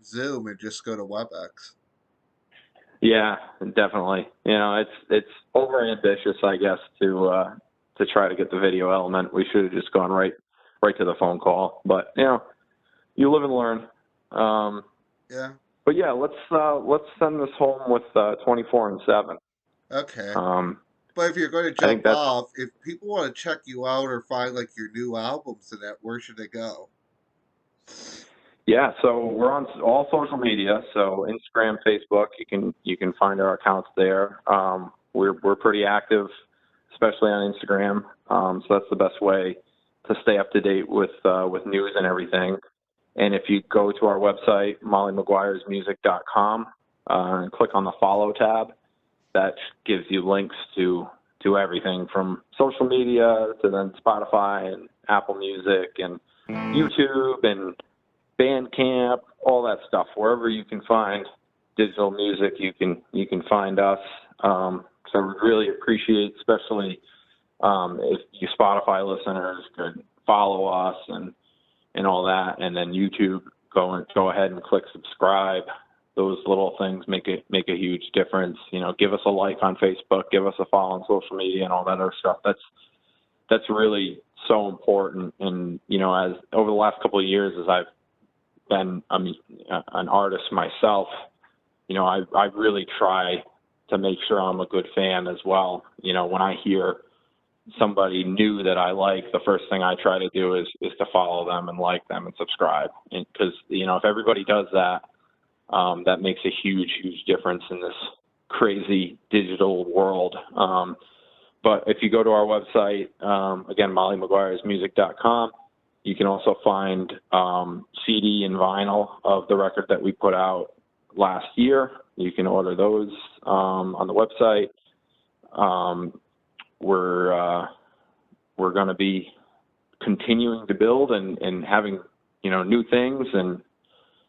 Zoom and just go to WebEx. Yeah, definitely. You know, it's over ambitious, I guess, to try to get the video element. We should have just gone right to the phone call. But you know, you live and learn. Yeah. But yeah, let's send this home with 24 and 7. Okay. Um, But if you're going to I think jump that's off, if people want to check you out or find, like, your new albums and that, where should they go? Yeah, so we're on all social media. So Instagram, Facebook, you can find our accounts there. We're pretty active, especially on Instagram. So that's the best way to stay up to date with news and everything. And if you go to our website, mollymaguiresmusic.com, and click on the follow tab, that gives you links to everything from social media to then Spotify and Apple Music and YouTube and Bandcamp, all that stuff. Wherever you can find digital music, you can find us. So we really appreciate, especially if you Spotify listeners could follow us and all that, and then YouTube, go ahead and click subscribe. Those little things make a huge difference. You know, give us a like on Facebook, give us a follow on social media, and all that other stuff. That's really so important. And you know, as over the last couple of years, as I've been an artist myself, you know, I really try to make sure I'm a good fan as well. You know, when I hear somebody new that I like, the first thing I try to do is to follow them and like them and subscribe. Because, you know, if everybody does that, that makes a huge difference in this crazy digital world. but if you go to our website, again, mollymaguiresmusic.com, you can also find CD and vinyl of the record that we put out last year. You can order those on the website. We're going to be continuing to build and having, new things, and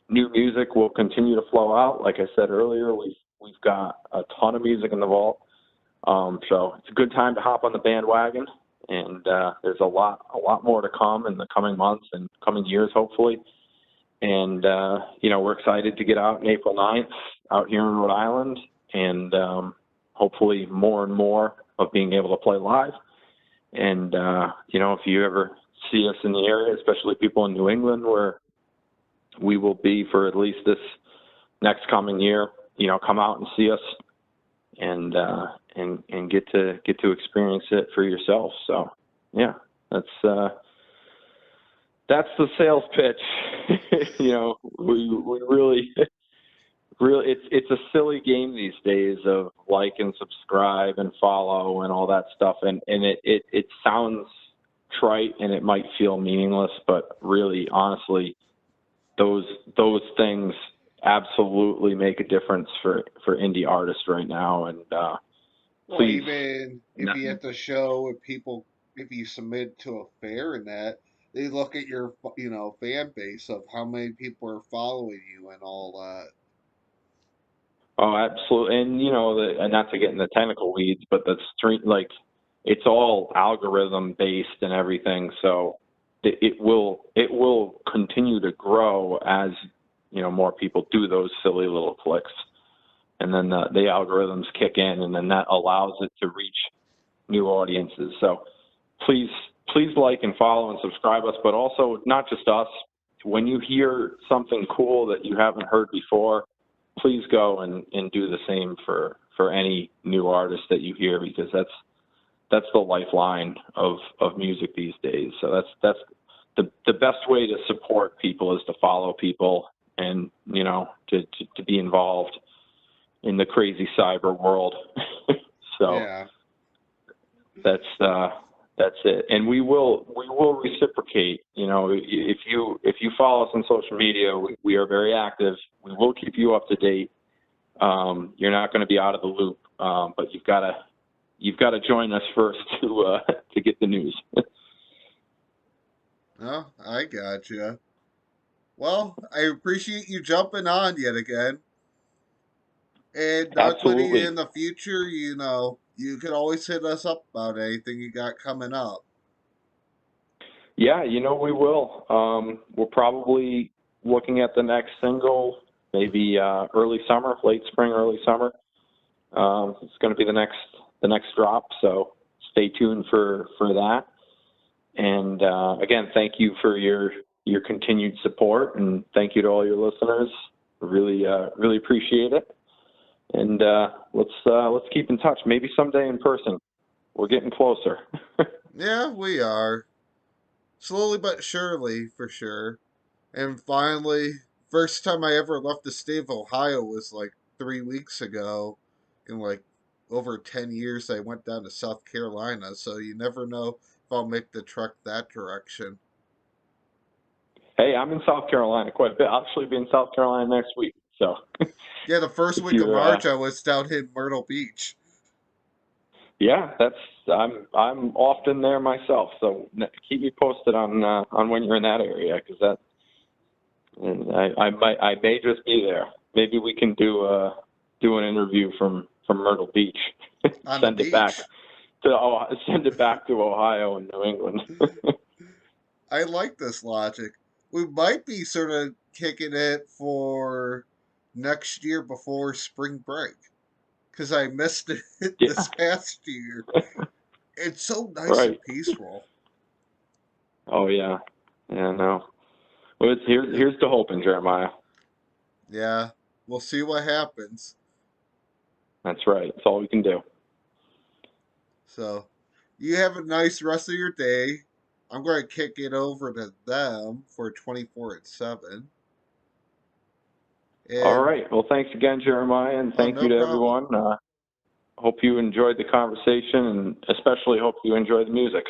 new music will continue to flow out. Like I said earlier, we've got a ton of music in the vault. So it's a good time to hop on the bandwagon, and there's a lot more to come in the coming months and coming years, hopefully. And, we're excited to get out on April 9th out here in Rhode Island, and hopefully more and more of being able to play live. And, if you ever see us in the area, especially people in New England, where we will be for at least this next coming year, come out and see us and get to experience it for yourself. So, yeah, that's the sales pitch. We really, it's a silly game these days of like and subscribe and follow and all that stuff. And it sounds trite and it might feel meaningless, but really, honestly, those things absolutely make a difference for indie artists right now. And Well, please, even if you at the show, if you submit to a fair and that, they look at your, fan base of how many people are following you and all that. oh, absolutely. And and not to get in the technical weeds, but the stream, like, it's all algorithm based and everything. So it will continue to grow as more people do those silly little clicks, and then the algorithms kick in, and then that allows it to reach new audiences. So please like and follow and subscribe us, but also not just us. When you hear something cool that you haven't heard before, please go and do the same for any new artist that you hear, because that's the lifeline of music these days. So that's the best way to support people is to follow people and, to be involved in the crazy cyber world. So Yeah. that's it. And we will reciprocate. If you follow us on social media, we are very active. We will keep you up to date. You're not going to be out of the loop, but you've got to join us first to get the news. No, I gotcha. Well, I appreciate you jumping on yet again. And not putting Absolutely. in the future, you can always hit us up about anything you got coming up. Yeah, we will. We're probably looking at the next single, maybe early summer, late spring, early summer. It's going to be the next drop, so stay tuned for that. And again, thank you for your continued support, and thank you to all your listeners. Really appreciate it. And let's keep in touch. Maybe someday in person. We're getting closer. Yeah, we are. Slowly but surely, for sure. And finally, first time I ever left the state of Ohio was like 3 weeks ago. In like over 10 years, I went down to South Carolina, so you never know if I'll make the trek that direction. Hey, I'm in South Carolina quite a bit. I'll actually be in South Carolina next week. So Yeah, the first if week of you're, March, I was down in Myrtle Beach. yeah, I'm often there myself. So keep me posted on when you're in that area, because I may just be there. Maybe we can do an interview from Myrtle Beach. On the Send it back beach. to Ohio and New England. I like this logic. We might be sort of kicking it for next year before spring break because I missed it Yeah, this past year. It's so nice and right. peaceful. Oh yeah, yeah. No. Well, here's to hoping, Jeremiah. Yeah, we'll see what happens. That's right. That's all we can do. So, you have a nice rest of your day. I'm going to kick it over to them for 24 at 7. All And, right. Well, thanks again, Jeremiah, and oh, thank you no to problem. everyone. hope you enjoyed the conversation, and especially hope you enjoy the music.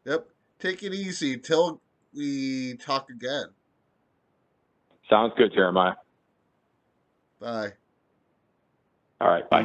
Yep. Take it easy till we talk again. Sounds good, Jeremiah. Bye. All right, bye.